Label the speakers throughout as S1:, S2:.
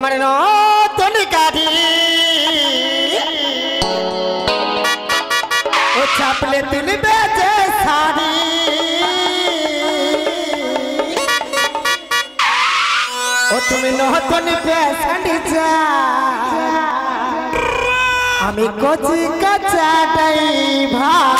S1: মানে নতুন গাড়ি ও চাপলে তুলবে যে শাড়ি ও তুমি নতুন পেছানি যা আমি কচি কাঁচা ড্রাইভার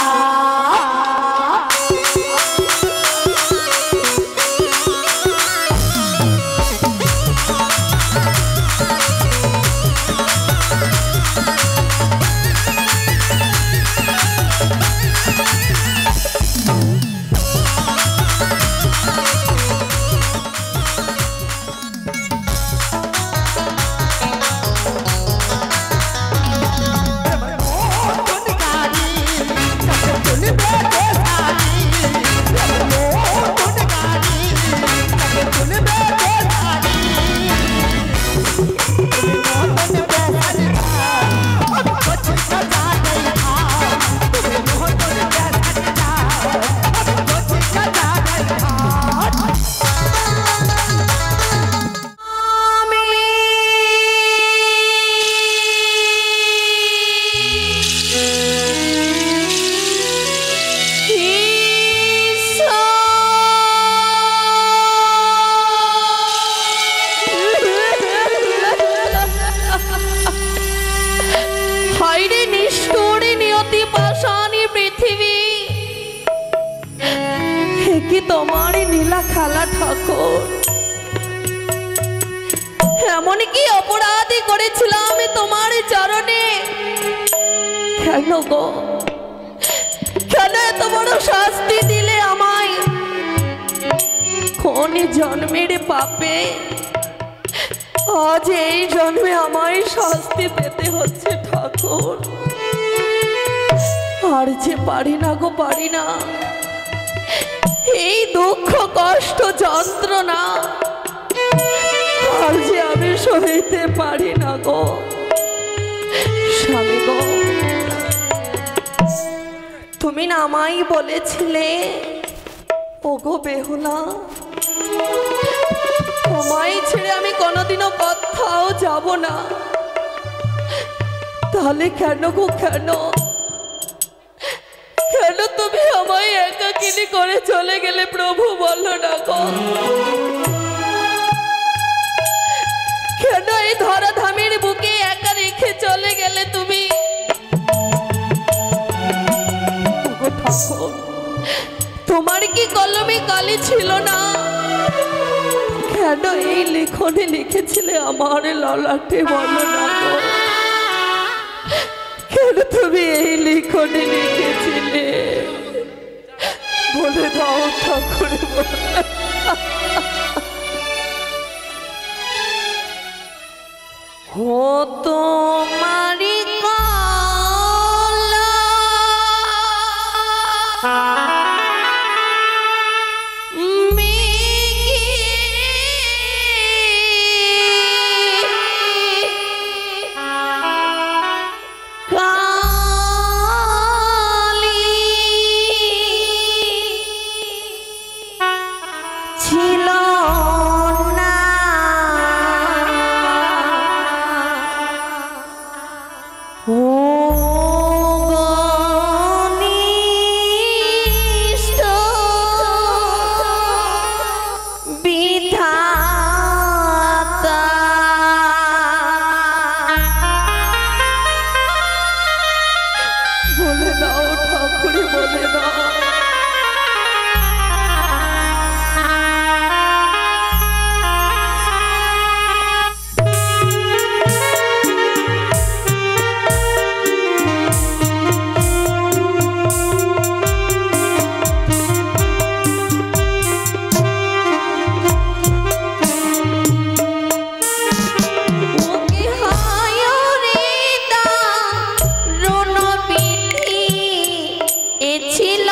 S2: তোমারই নীলা খালা ঠাকুর এমন কি অপরাধী করেছিলাম আমি তোমার চরণে? কেন গো, কেন এত বড় শাস্তি দিলে আমায়? কোন জন্মের পাপে আজ এই জন্মে আমায় শাস্তি পেতে হচ্ছে ঠাকুর? আর যে পারি না গো, পারি না এই দুঃখ কষ্ট যন্ত্রণা আর যে আমি সইতে পারি না গো স্বামী গো। তুমি না আমায় বলেছিলে ওগো বেহুলা, তোমায় ছেড়ে আমি কোনোদিনও কোথাও যাব না। তাহলে কেন গো, কেন কেন তুমি আমায় একাকিনী করে চলে গেলে প্রভু, বলো না গো? কেন এই ধরাধামের বুকে একা রেখে চলে গেলে তুমি? তোমার কি কলমে কালি ছিল না? কেন এই লেখনে লিখেছিলে আমার ললাটে, বলো না গো? কেন তুমি এই লিখনে লিখেছিলে? বলে দাও ঠাকুর। ও তোমারি কলা ছিল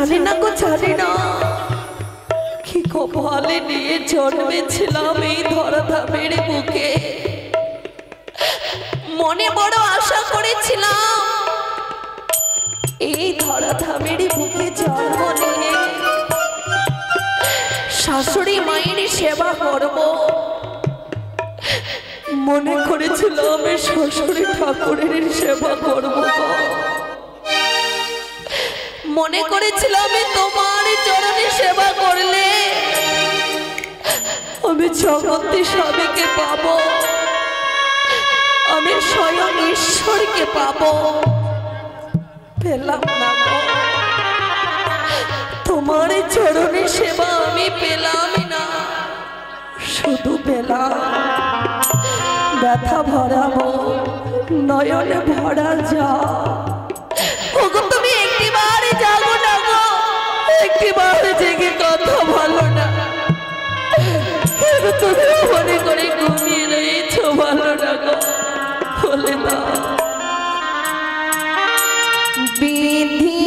S2: জানি না গো, জানি না কি কপালে নিয়ে জন্মেছিলাম এই ধরাধামের বুকে। মনে বড় আশা করেছিলাম এই ধরাধামের বুকে জন্ম নিয়ে শাশুড়ি মায়ের সেবা করব। মনে করেছিলাম শ্বশুর ঠাকুরের সেবা করব। মনে করেছিলাম তোমার চরণে সেবা করলে আমি জগতে স্বামীকে পাবো, আমি স্বয়ং ঈশ্বরকে পাবো। পেলাম না গো, তোমার চরণে সেবা আমি পেলাম না, শুধু পেলাম ব্যথা ভরাবো নয়নে ভরা যা। ওগো তুমি একটিবার জাগো না গো, একটিবার জেগে কথা বলো না। তুমি মনে করে ঘুমিয়ে রয়েছ, ভালো না গো, বলে না
S1: বিধি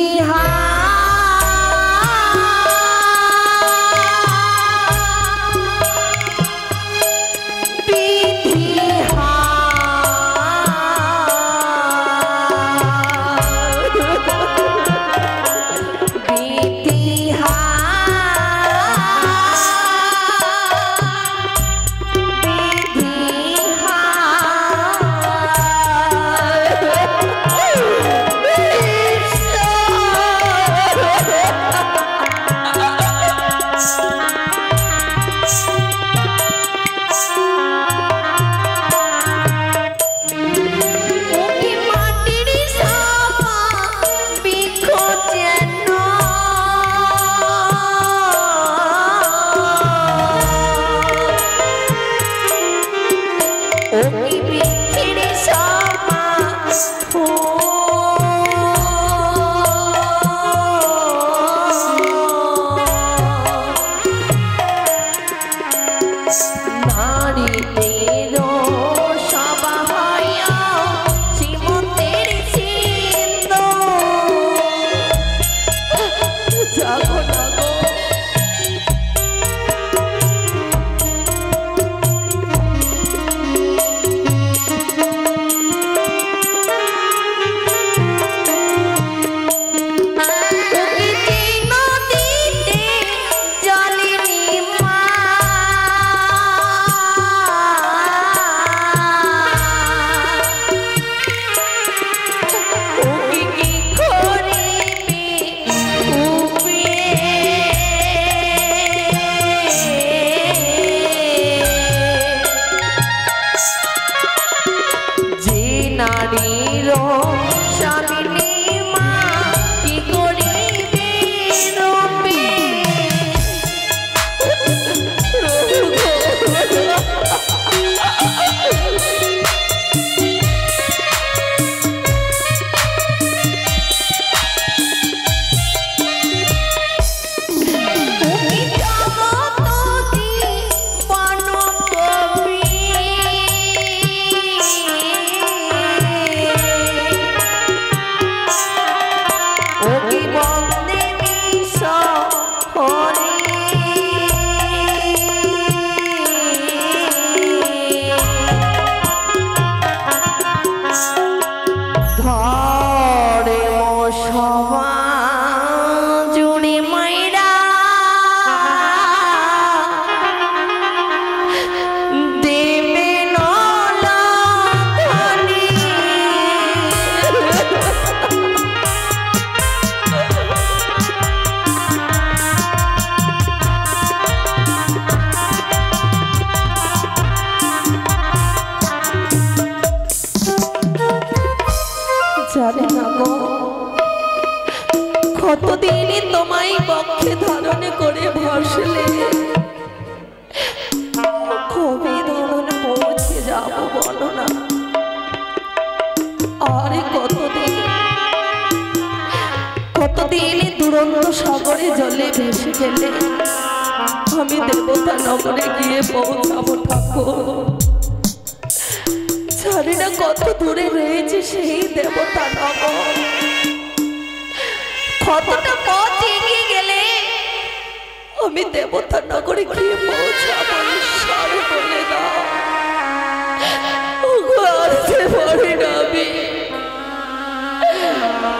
S2: কতদিন তোমায় বক্ষে ধারণ করে ভাসলে, কবি ধরন পৌঁছে যাবো বলো না। আরে কতদিন দুরন্ত সাগরে জলে ভেসে গেলে আমি দেবতা নগরে গিয়ে পৌঁছাবো ঠাকুর। জানি না কত দূরে রয়েছে সেই দেবতা নগর, কতটা পথ এগিয়ে আমি দেবতা নগরে গিয়ে পৌঁছাবো ঈশ্বর বলে দাও। ওগো আর যে পারি না আমি,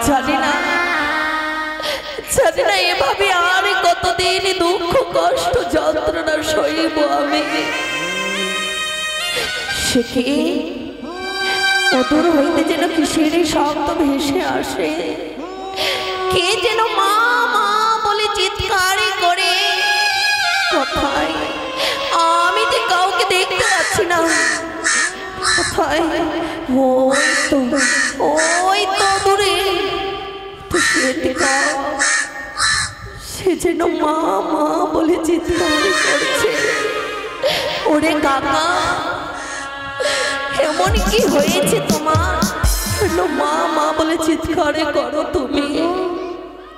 S2: জানি না এভাবে আর কতদিন দুঃখ কষ্ট যন্ত্রণা সইব আমি। সে কি অদূর হইতে যেন কিসের শব্দ ভেসে আসে, কে যেন মা মা বলে চিৎকার করে। কোথায়? আমি যে কাউকে দেখতে পাচ্ছি না। কোথায়? ওই তো দূরে সে যেন মা মা বলে চিৎকার করছে। ওরে কাকা, এমন কি হয়েছে তোমার? মা মা বলে চিৎকার করো তুমি।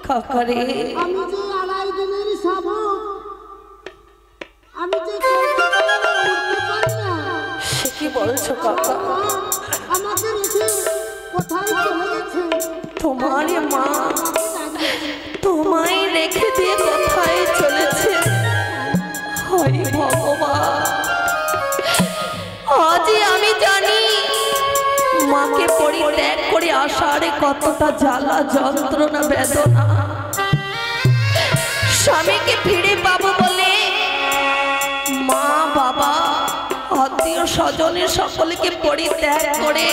S2: কাকারে,
S3: আমি যে আড়াই দিনের শাবক, আমি যে
S2: সে কি বলছো কাকা?
S3: আমাকে রেখে কোথায় চলে গেছে?
S2: তোমার মা তোমায় রেখে দিয়ে কোথায় চলেছে? হরি ভগবান, আজই আমি জানি মাকে পরিত্যাগ করে আসার কতটা জ্বালা যন্ত্রণা বেদনা। স্বামীকে ফিরে পাবো বলে মা বাবা আত্মীয় স্বজনের সকলকে পরিত্যাগ করে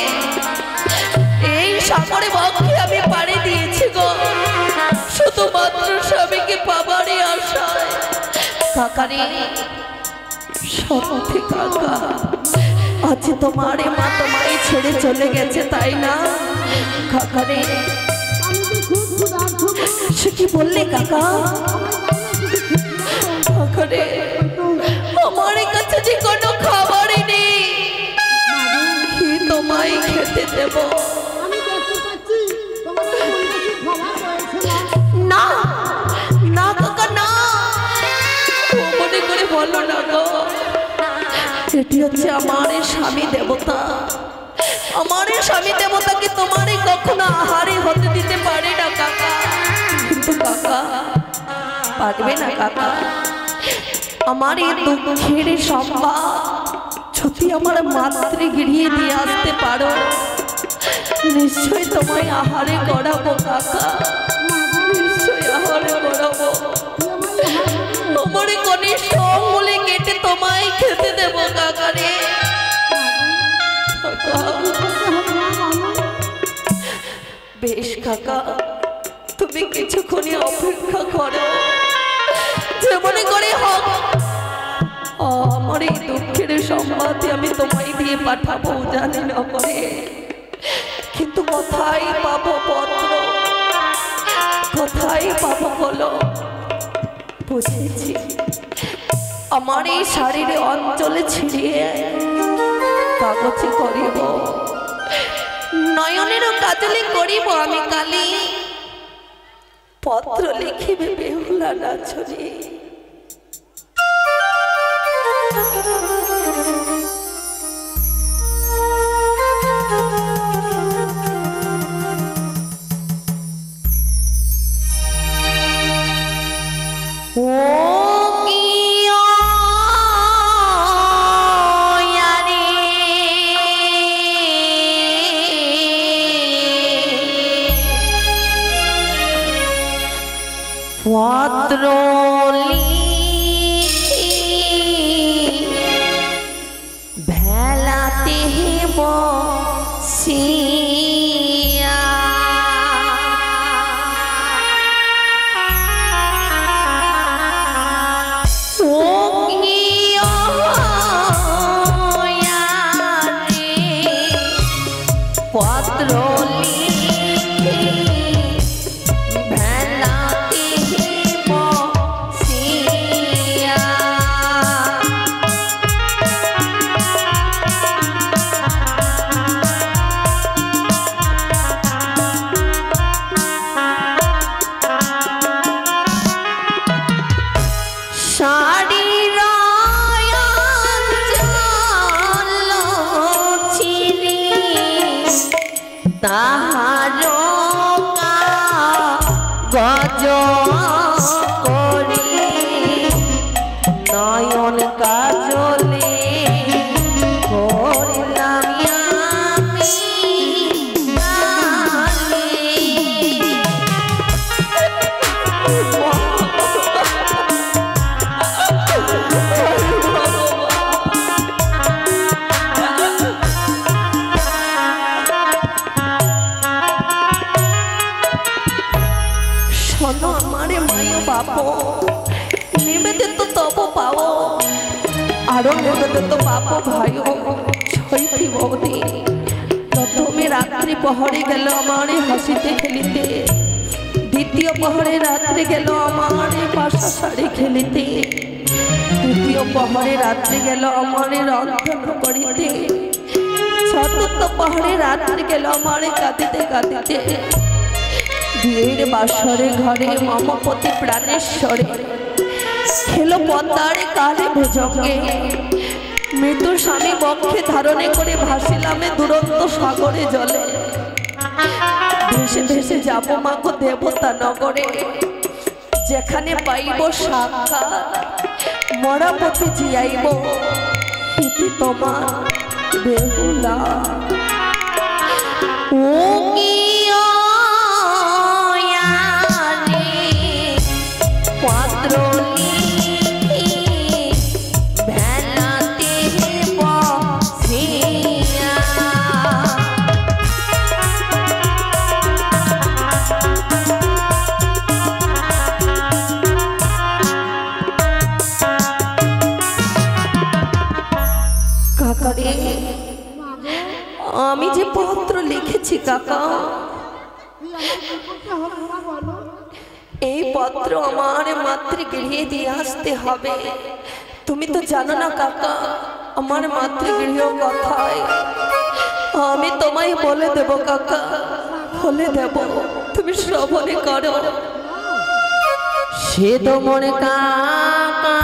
S2: এই সাগরে বক্ষে আমি পাড়ি দিয়েছি গো, শুধুমাত্র স্বামীকে পাবারই আশায়। কাকারে, সত্যি কাকা, আজ তোমার মা তোমায় ছেড়ে চলে গেছে তাই না? কাকারে, সে কি বললে কাকা? কাকারে, আমার কাছে যে কোনো খাবারই নেই, কি তোমায় খেতে দেব? না না কাকা না, মনে করে বলো না গো। এটি হচ্ছে আমার স্বামী দেবতা। আমার স্বামী দেবতাকে তোমার কখনো আহারে হতে দিতে পারে না কাকা। কিন্তু কাকা পারবে না কাকা, আমার এই দুঃখের সংবাদ যদি আমার মাতৃগৃহে দিয়ে আসতে পারো, নিশ্চয়ই তোমায় আহারে করাবো কাকা, নিশ্চয়ই আহারে করাবো। আমার কনিষ্ঠ অঙ্গুলি কেটে তোমায় খেতে দেবো কাকারে। বেশ কাকা, তুমি কিছুক্ষণই অপেক্ষা করো, যেমন করে হোক আমার এই দুঃখের সংবাদ আমি তোমায় দিয়ে পাঠাবো জানি না করে। কিন্তু কোথায় পাবো পত্র, কোথায় পাবো বলো? বুঝেছি, আমার এই শাড়ির অঞ্চলে ছিড়িয়ে কাগজে করিব, নয়নেরও কাজলে করিব আমি কালি, পত্র লিখিবে বেহুলা নাচনি। পত্র ভেলাতে বসিয়া পত্র গজ করি মাইও বাপো নিবেদিত তব পাও আরো নিবেদিত বাপ ভাইও ছয়টি বৌদি প্রথমে রাত্রি পহরে গেল আমার হাসিতে খেলিতে দ্বিতীয় পহরে রাত্রে গেল আমার পাশা শাড়ি খেলিতে তৃতীয় পহরে রাত্রে গেল আমার রন্ধন করিতে চতুর্থ পহরে রাত্রে গেল আমার কাঁদিতে কাঁদিতে বিয়ের বাসরে ঘরে মমপতি প্রাণেশ্বরে খেলো পদ্মার কালে ভুজঙ্গে মৃত্যু স্বামী বক্ষে ধারণে করে ভাসিলামে দুরন্ত সাগরে জলে ভেসে ভেসে যাব মাগো দেবতা নগরে যেখানে পাইব সাক্ষাৎ মরাপতি জিয়াইব ইতি তোমার বেহুলা ও আমি যে পত্র লিখেছি কাকা এই পত্র আমার মাতৃগৃহে দিয়ে আসতে হবে তুমি তো জানো না কাকা আমার মাতৃগৃহ কথায় আমি তোমায় বলে দেব কাকা বলে দেব তুমি শ্রবণে করো সে তো মনে কাকা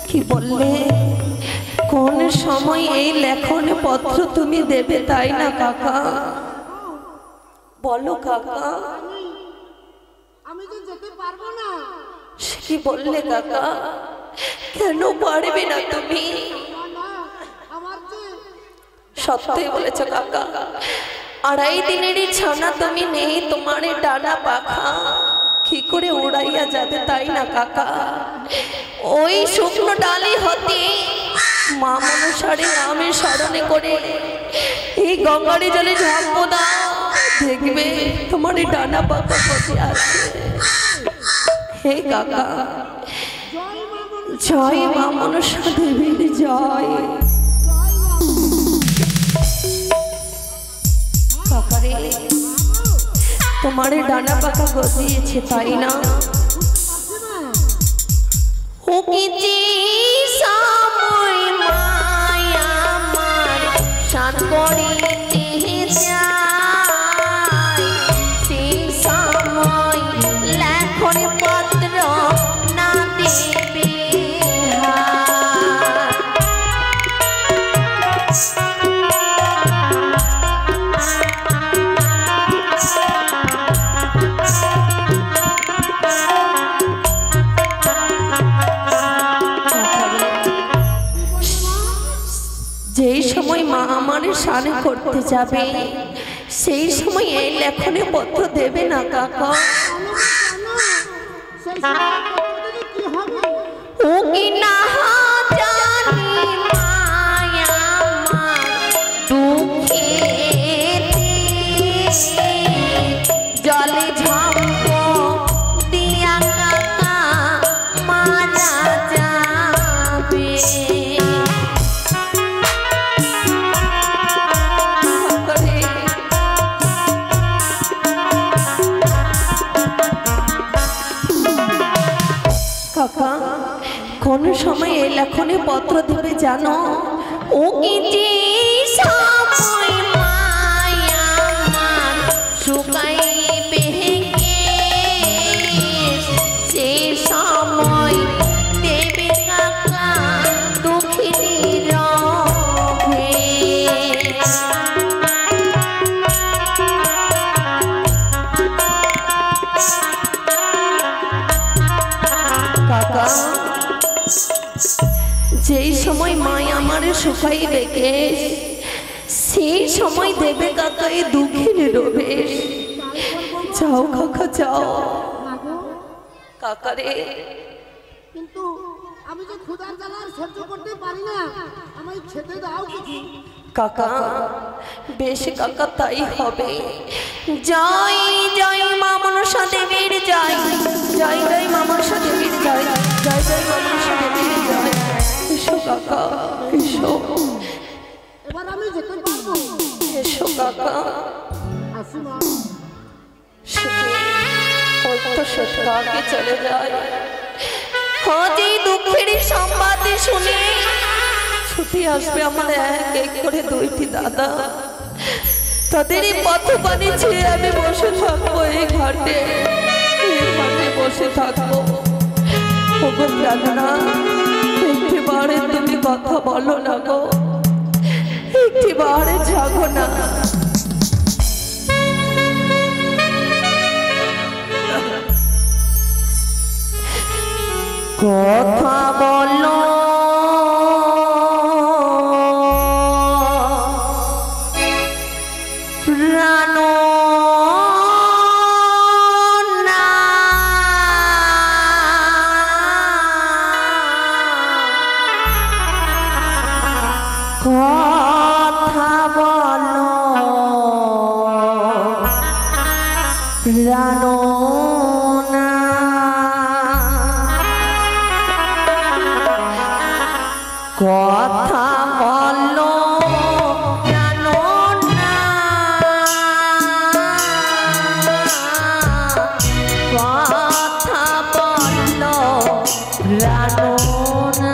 S2: কি বললে কোন সময় এই লেখন পত্র তুমি দেবে তাই না কাকা বলো কাকা
S3: আমি তো যেতে পারবো না
S2: সে কি বললে কাকা কেন পারবে না তুমি
S3: আমার যে
S2: সত্যই বলেছ কাকা আড়াই দিনেরই ছানা তুমি নেই তোমার ডানা পাখা কি করে উড়াইয়া যাবে তাই না কাকা ওই শুকনো ডালি হতে মা মনসারে নামের স্মরণে করে এই গঙ্গারে জলে ঝাঁপ দাও দেখবে তোমার ডানা পাখা কোথায় আছে হে কাকা জয় মা মনসা দেবীর জয় কাকারে তোমার ডানা পাখা গজিয়েছে তাই না ও কি যে সময় মায়া আমার সাত করিতে যায় সেই সময় লেখন পত্র না দেবে যেই সময় মা আমার স্নান করতে যাবে সেই সময় এই লেখনে পত্র দেবে না কাকা
S3: সে কি হবে?
S1: ও কি না জানি মায়া দুঃখেতে জলে ঝম্প দিয়া কাকা মারা যাবে।
S2: কাকা কোন সময় এই লেখনে পত্র দেবে জানো?
S1: ও কি যে সময় মায়া আমার শুকাইবে কেশ, সে সময় দেবে কাকা দুঃখিনী রবে।
S2: কাকা যেই সময় মাই আমারে শুকাইবে কেশ, সেই সময় দেবে কাকা এই দুঃখিনী রবেশ। যাও কাকা যাও। কাকারে
S3: কিন্তু আমি যে ক্ষুধার জ্বালা আর সহ্য করতে পারি না, আমায় খেতে দাও কিছু।
S2: কাকা বেশ কাকা তাই হবে।
S1: জয় জয় মা মনসা দেবীর জয়,
S2: জয় জয় মা মনসা দেবীর জয়, জয় জয় মা মনসা দেবীর জয়। এসো কাকা এসো,
S3: এবার আমি যেতে পারবো?
S2: এসো কাকা।
S3: আসি মা।
S2: আগে চলে যায়।
S1: আজ এই দুঃখের সংবাদ শুনে
S2: ছুটি আসবে আমার এক এক করে দুইটি দাদা, তাদেরই পথ পানি ছেড়ে আমি বসে থাকবো এই ঘাটে, এই ঘাটে বসে থাকবো। ওগো প্রাণনা একটি বারে তুমি কথা বলো না গো, একটি বারে জাগো না।
S1: কথা বলো প্রাণ না, কথা বলো প্রাণ না, কথা বলো প্রাণ না, কথা বলো প্রাণ না।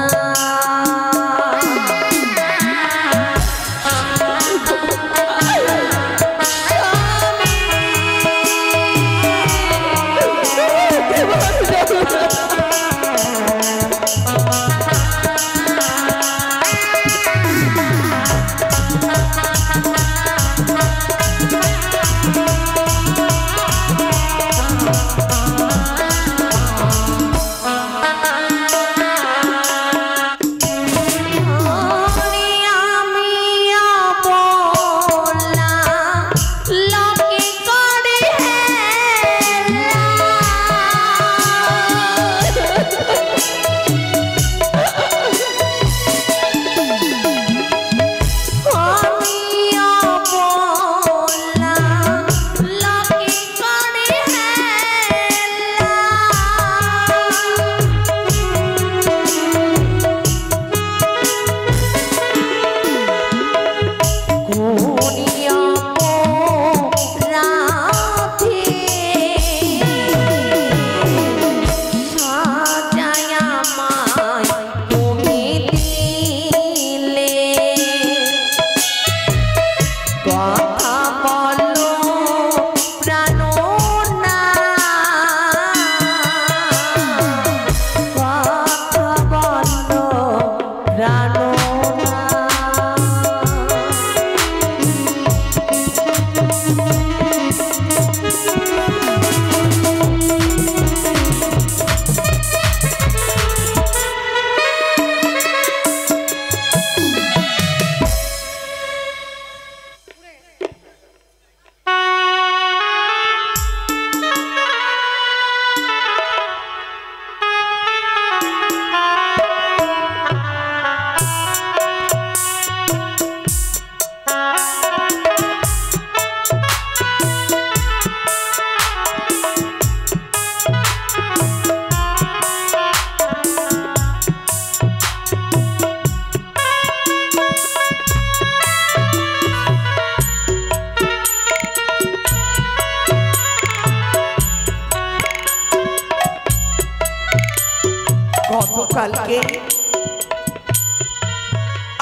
S2: গতকালকে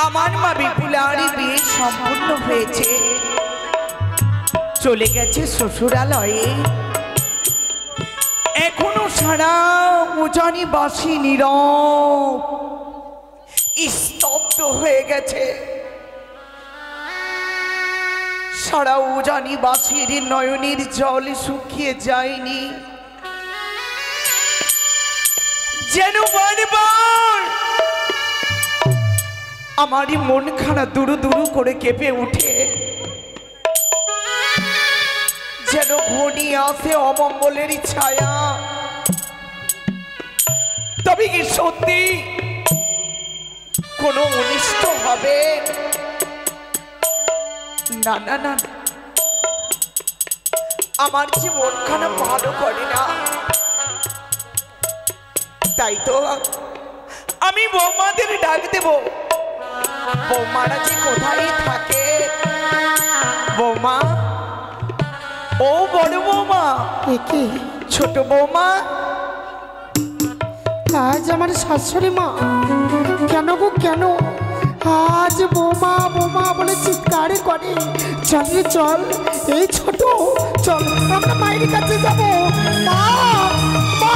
S2: আমার মা বিপুলার বিয়ে সম্পূর্ণ হয়েছে, চলে গেছে শ্বশুরালয়ে। এখনো সারা উজানি বাসী নীরব স্তব্ধ হয়ে গেছে। সারা উজানি বাসীর নয়নের জল শুকিয়ে যায়নি, যেন বারবার আমারই মনখানা দুরু দুরু করে কেঁপে উঠে, যেন ঘনিয়ে আসে অমঙ্গলের ছায়া। তবে কি সত্যি কোনো অনিষ্ট হবে? না না না, আমার যে মনখানা ভালো করে না, তাই তো আমি বৌমাদের ডাক দেব। বৌমারা যে কোথায় থাকে? বৌমা, ও বড় বৌমা,
S3: একে
S2: ছোট বৌমা,
S3: আজ আমার শাশুড়ি মা কেন গো কেন আজ বৌমা বৌমা বলে চিৎকার করে? চল রে চল, এই ছোট চল আমরা মায়ের কাছে যাবো। মা মা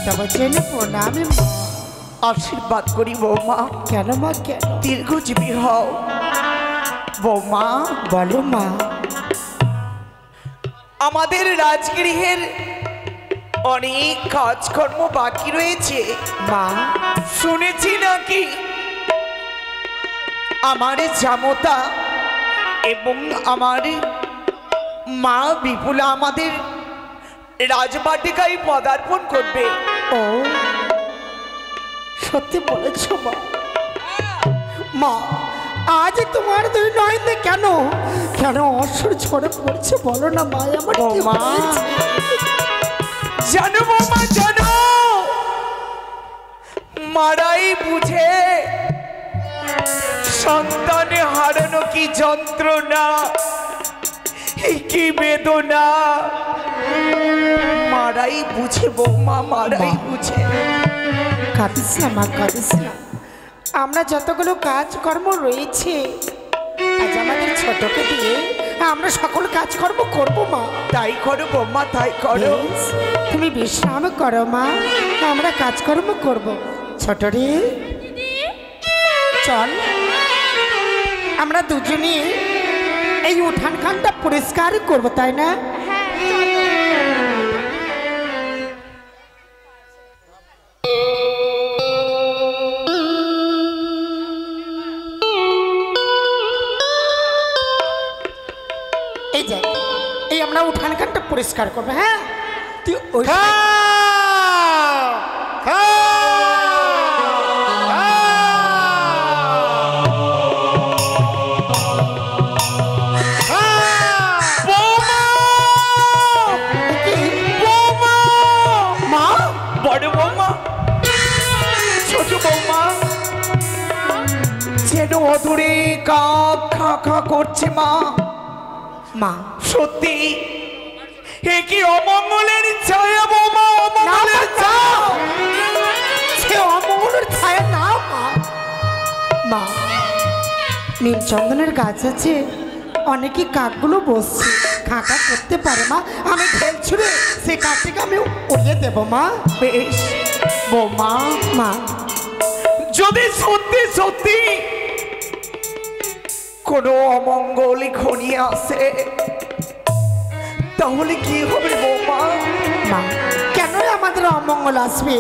S3: তবে জেনে প্রণামী মা।
S2: আশীর্বাদ করি বৌমা।
S3: কেন মা কেন?
S2: দীর্ঘজীবী হও বৌমা।
S3: বলো মা।
S2: আমাদের রাজগৃহের অনেক কাজকর্ম বাকি রয়েছে
S3: মা।
S2: শুনেছি নাকি আমার জামতা এবং আমার মা বিপুলা আমাদের রাজবাটিকায় পদার্পণ করবে।
S3: ও সত্যি বলেছ মা। মা আজ তোমার দুই নয়নে কেন কেন অসুর ঝরে পড়ছে বলো না মা। আমার কি
S2: মা
S3: হয়েছে?
S2: জানো বৌমা জানো, মারাই বুঝে সন্তানে হারানো কি যন্ত্রণা, কি বেদনা। মারাই বুঝে বৌমা, মারাই বুঝে।
S3: কাঁদিস না মা, কাঁদিস না। আমরা যতগুলো কাজকর্ম রয়েছে আজ আমাদের ছোটকে দিয়ে আমরা সকল কাজকর্ম করবো মা।
S2: তাই করো বৌমা, তাই করো।
S3: বেশ, তুমি বিশ্রাম করো মা, আমরা কাজকর্ম করব। ছোট রে চল আমরা দুজনে এই উঠানখানটা পরিষ্কার করব, তাই না? এই যে এই আমরা উঠানখানটা পরিষ্কার করবো। হ্যাঁ তুই ওই
S2: বড় বৌমা ছোট বৌমা যেন অদূরে কাক খা খা করছে মা।
S3: মা
S2: সত্যি এ কি অমঙ্গলের ছায়া বৌমা? অমঙ্গলের ছায়া।
S3: সে অমঙ্গলের ছায়া না মা। মা নীলচন্দনের গাছ আছে, অনেকে কাকগুলো বসছে, খাঁকা করতে পারে মা। আমি ঢেল ছুড়ে সে কাকটিকে আমি উড়িয়ে দেব মা।
S2: বেশ বৌমা,
S3: মা
S2: যদি সত্যি সত্যি কোনো অমঙ্গল ঘনিয়ে আসে তাহলে কি হবে বৌমা?
S3: মা কেন আমাদের অমঙ্গল আসবে?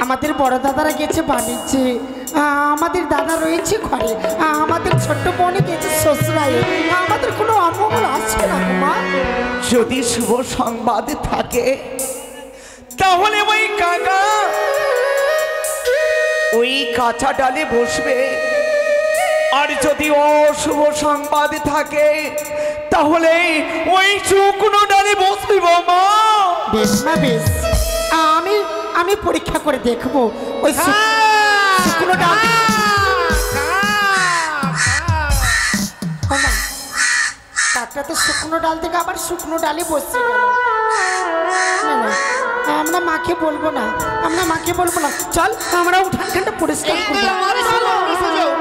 S3: আমাদের বড় দাদারা গেছে বাণিজ্যে, আমাদের দাদা রয়েছে ঘরে, আমাদের ছোট্ট বোনে গেছে শ্বশুরায়ে, আমাদের কোনো অমঙ্গল আসবে না মা।
S2: যদি শুভ সংবাদ থাকে তাহলে ওই কাকা ওই কাঁচা ডালে বসবে, আর যদি অশুভ সংবাদ থাকে তাহলে ওই শুকনো ডালে বসবে বৌমা।
S3: বেশ মা বেশ, আমি পরীক্ষা করে দেখবো ওই শুকনো ডাল। কাকটা তো শুকনো ডাল থেকে আবার শুকনো ডালে বসছে গেল। না, না, আমরা মাকে বলবো না, আমরা মাকে বলবো না। চল আমরা উঠানখানটা পরিষ্কার
S4: এই তো
S3: করবো।
S4: আমার সুযোগ।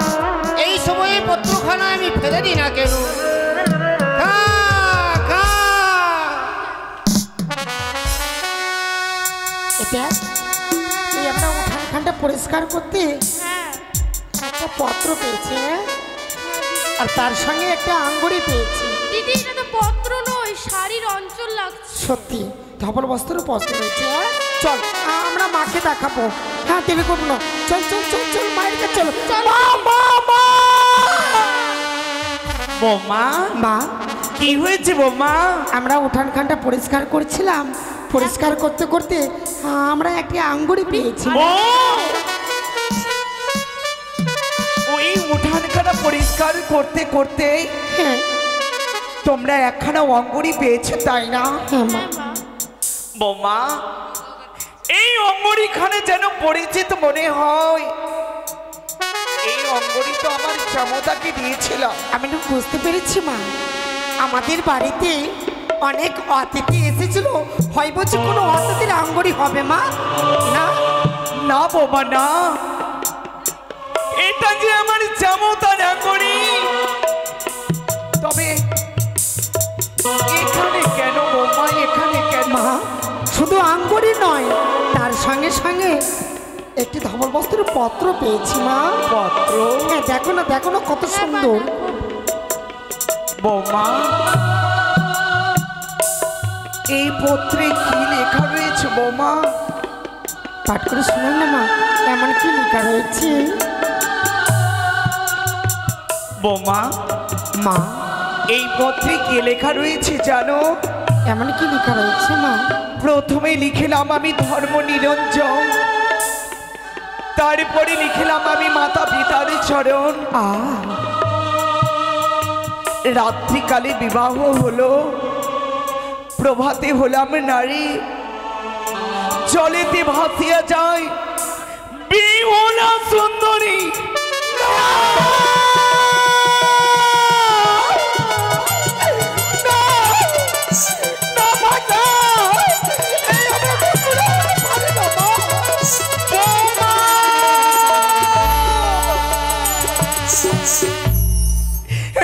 S4: এই সময়ে পত্রখানা আমি ফেলে দিই না কেন? খা, খা।
S3: এটা এই আমরা উঠানখানটা পরিষ্কার করতে একটা পত্র পেয়েছি, হ্যাঁ? আর তার সঙ্গে একটা আঙ্গুরি পেয়েছি।
S5: দিদি এটা তো পত্র নয়, শাড়ির অঞ্চল লাগছে।
S3: সত্যি ধবল বস্ত্র পত্র রয়েছে, হ্যাঁ? চল আমরা মাকে দেখাবো। হ্যাঁ দেরি করবো না, চল চল চল চল মায়ের কাছে চলো। মা, মা, মা!
S6: বৌমা
S3: মা,
S6: কি হয়েছে বৌমা?
S3: আমরা উঠানখানটা পরিষ্কার করছিলাম, পরিষ্কার করতে করতে আমরা একটা আঙ্গুরি পেয়েছি।
S6: ও ওই উঠানখানা পরিষ্কার করতে করতে
S3: হ্যাঁ
S6: তোমরা একখানা অঙ্গুরি পেয়েছো তাই না?
S3: হ্যাঁ মা।
S6: বৌমা এই অঙ্গুরিখানে যেন পরিচিত মনে হয়। এই অঙ্গুরি তো আমার জামতাকে দিয়েছিলাম।
S3: আমি না বুঝতে পেরেছি মা, আমাদের বাড়িতে অনেক অতিথি এসেছিল, হয় বলছে কোনো অতিথির আঙ্গুরি হবে মা। না
S6: না বৌমা না, এটা যে আমার জামতার আঙ্গুরি। তবে এখানে কেন বৌমা, এখানে কেন?
S3: মা শুধু আঙ্গুরি নয়, তার সঙ্গে সঙ্গে একটি ধবল বস্ত্র পত্র পেয়েছি মা।
S6: পত্র?
S3: হ্যাঁ দেখো না, দেখো না কত সুন্দর।
S6: বৌমা এই পত্রে কি লেখা রয়েছে বৌমা?
S3: পাঠ করে শুনুন না মা, এমন কি লেখা রয়েছে।
S6: বৌমা
S3: মা
S6: এই পত্রে কি লেখা রয়েছে জানো?
S3: এমন কি লেখা রয়েছে মা?
S6: প্রথমে লিখিলাম আমি ধর্ম নিরঞ্জন, তারপরে লিখিলাম আমি মাতা পিতার চরণ। রাত্রিকালে বিবাহ হলো, প্রভাতে হলাম নারী, জলেতে ভাসিয়া যায় বিহুলা সুন্দরী।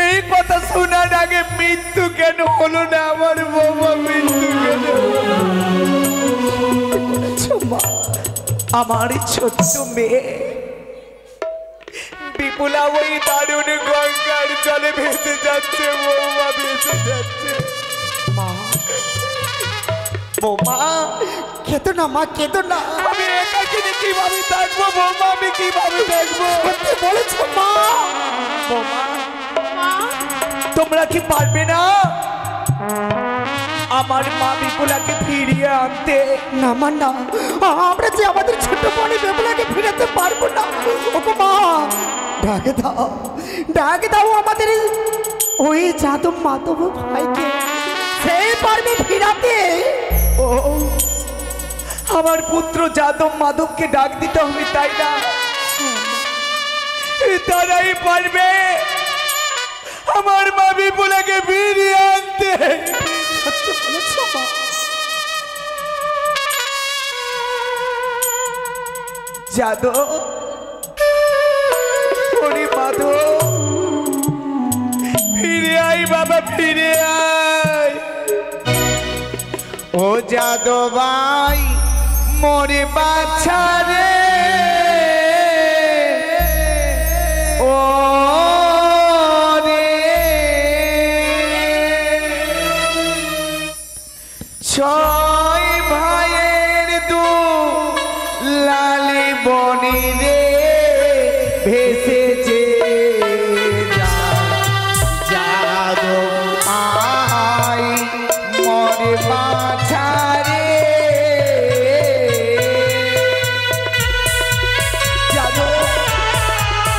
S6: এই কথা শোনার আগে মৃত্যু কেন হলো না আমার বৌমা? মৃত্যু কেন? আমার ছোট্ট মেয়ে বিপুলা ওই দারুণ গঙ্গার জলে ভেসে যাচ্ছে বৌমা, ভেসে যাচ্ছে। বৌমা
S3: কেতো না মা, কেতো না।
S6: আমি একাকিনী কিভাবে থাকবো বৌমা, আমি কিভাবে থাকবো?
S3: সত্যি বলেছ মা।
S6: বৌমা তোমরা কি পারবে না আমার মা বিপুলাকে ফিরিয়ে আনতে?
S3: না মা না, আমরা যে আমাদের ছোট বোন বেবুলাকে ফিরাতে পারবো না। ওগো মা ডাকে দাও, ডাকে দাও আমাদের ওই যাদব মাধব ভাইকে, সেই পারবে ফিরাতে।
S6: ও আমার পুত্র যাদব মাধবকে ডাক দিতে হবে তাই না? তারাই পারবে আমার মা বিপুলাকে ফিরিয়ে আনতে।
S3: সত্যি বলেছ মা।
S6: যাদব, ওরে মাধব, ফিরে আয় বাবা, ফিরে আয়। ও যাদব ভাই মোরে বাছা রে, ও রে ছয় ভাইয়ের দু লালি বনি রে ভেসেছে যাদব আই মরে বাছা রে। যাদব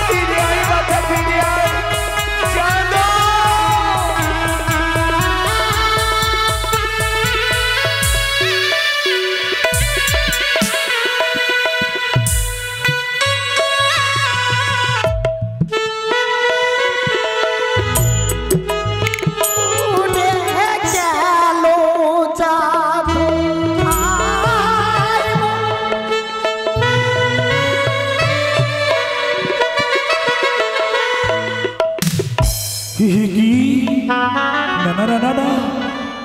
S6: ফিরে আয় বাছা, ফিরে আয় যাদব।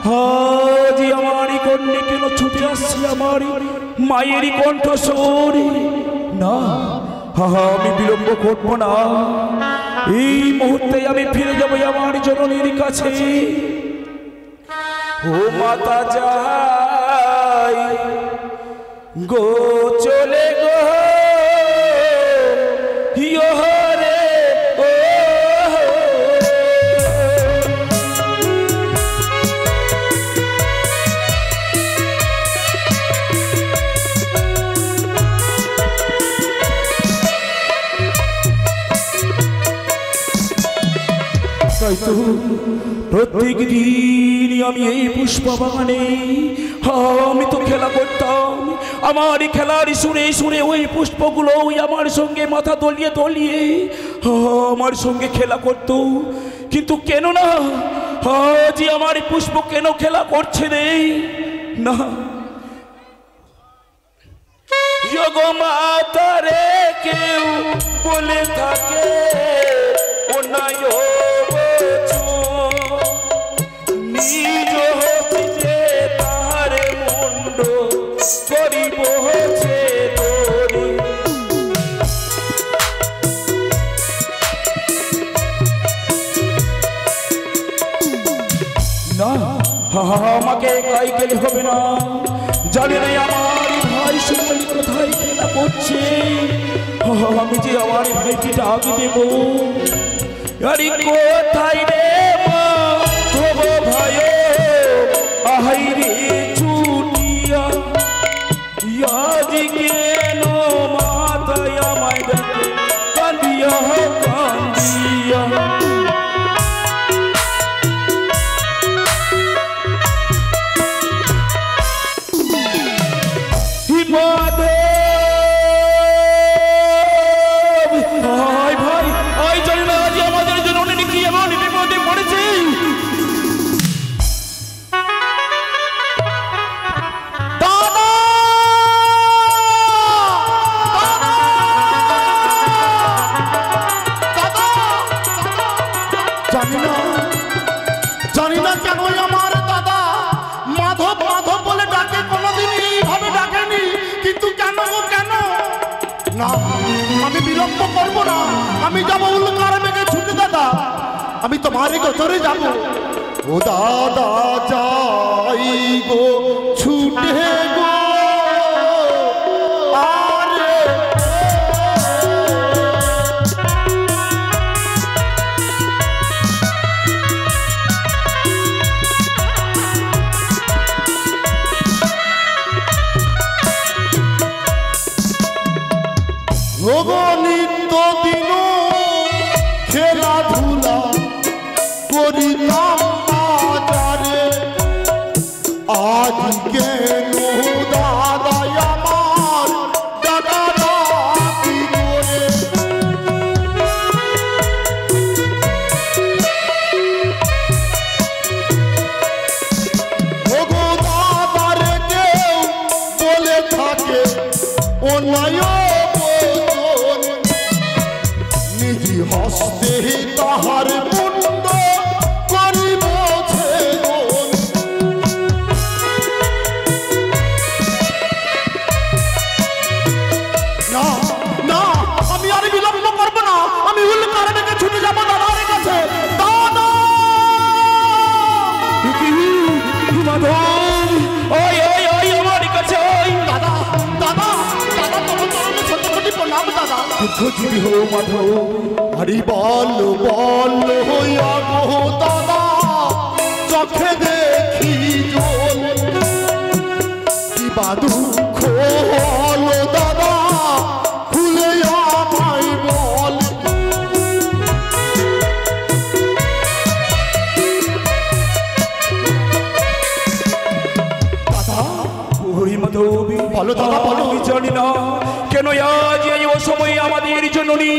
S7: আজ আমারই কন্যা কেন ছুটে আসছে আমার মায়েরই কণ্ঠস্বর। না, আমি বিলম্ব করবো না, এই মুহূর্তে আমি ফিরে যাবো আমার জননীর কাছে। ও মাতা যাই গো চলে গো রে ও তাই তো প্রত্যেক দিন আমি এই পুষ্প বাগানে আমি তো খেলা করতাম। আমার খেলার সুরে সুরে ওই পুষ্পগুলো ওই আমার সঙ্গে মাথা দলিয়ে দলিয়ে আমার সঙ্গে খেলা করতো। কিন্তু কেন না আজ আমার পুষ্প কেন খেলা করছে রে? না গো মাতা রে কেউ বলে থাকে ও নাই নিজ হচ্ছে তাহার মুন্ড করিব হচ্ছে তোরি। না আমাকে একাই গেলে হবে না, জানি না আমার ভাই সুমলি কোথায় খেলা করছে। আমি যে আমার ভাইকে ডাক দেব, আরে কোথায় রে মা তবো ভাই আহাই রে ছুটিয়া আজ কেন মাথায় আমায় ডাকে কান্দিয়া কান্দিয়া।
S4: জানি না কেন আমার দাদা মাধব মাধব বলে ডাকে, কোনোদিন এইভাবে ডাকেনি, কিন্তু কেন গো কেন? না আমি বিলম্ব করবো না, আমি যাবো উল্কার বেগে ছুটে দাদা, আমি তোমারই গোচরে যাব। ও দাদা যাই গো ছুটে গো আরে নিত্য দিন খেলাধুলা করিলাম বাজারে, আজ কেন দাদাই আমার দাদা কি করে? ওগো দাদারে কেউ বলে থাকে অন্যায় হস্তে তাহার মুন্ড করিব ছেদন। না না আমি আর বিলম্ব করবো না, আমি উল্কার বেগে ছুটে যাবো দাদার কাছে। দাদা আমার কাছে দাদা দাদা দাদা তোমার চরণে শত কোটি প্রণাম দাদা।
S7: দীর্ঘজীবী হো মাধব।
S4: হরি বল বল হইয়া গো দাদা চোখে দেখি জল, কি বা দুঃখ হলো দাদা খুলে আমায় বল। দাদা
S7: ওই মাধবী
S4: বলো দাদা বলো।
S7: আমি জানি না কেন আজ এই অসময়ে আমাদের জননী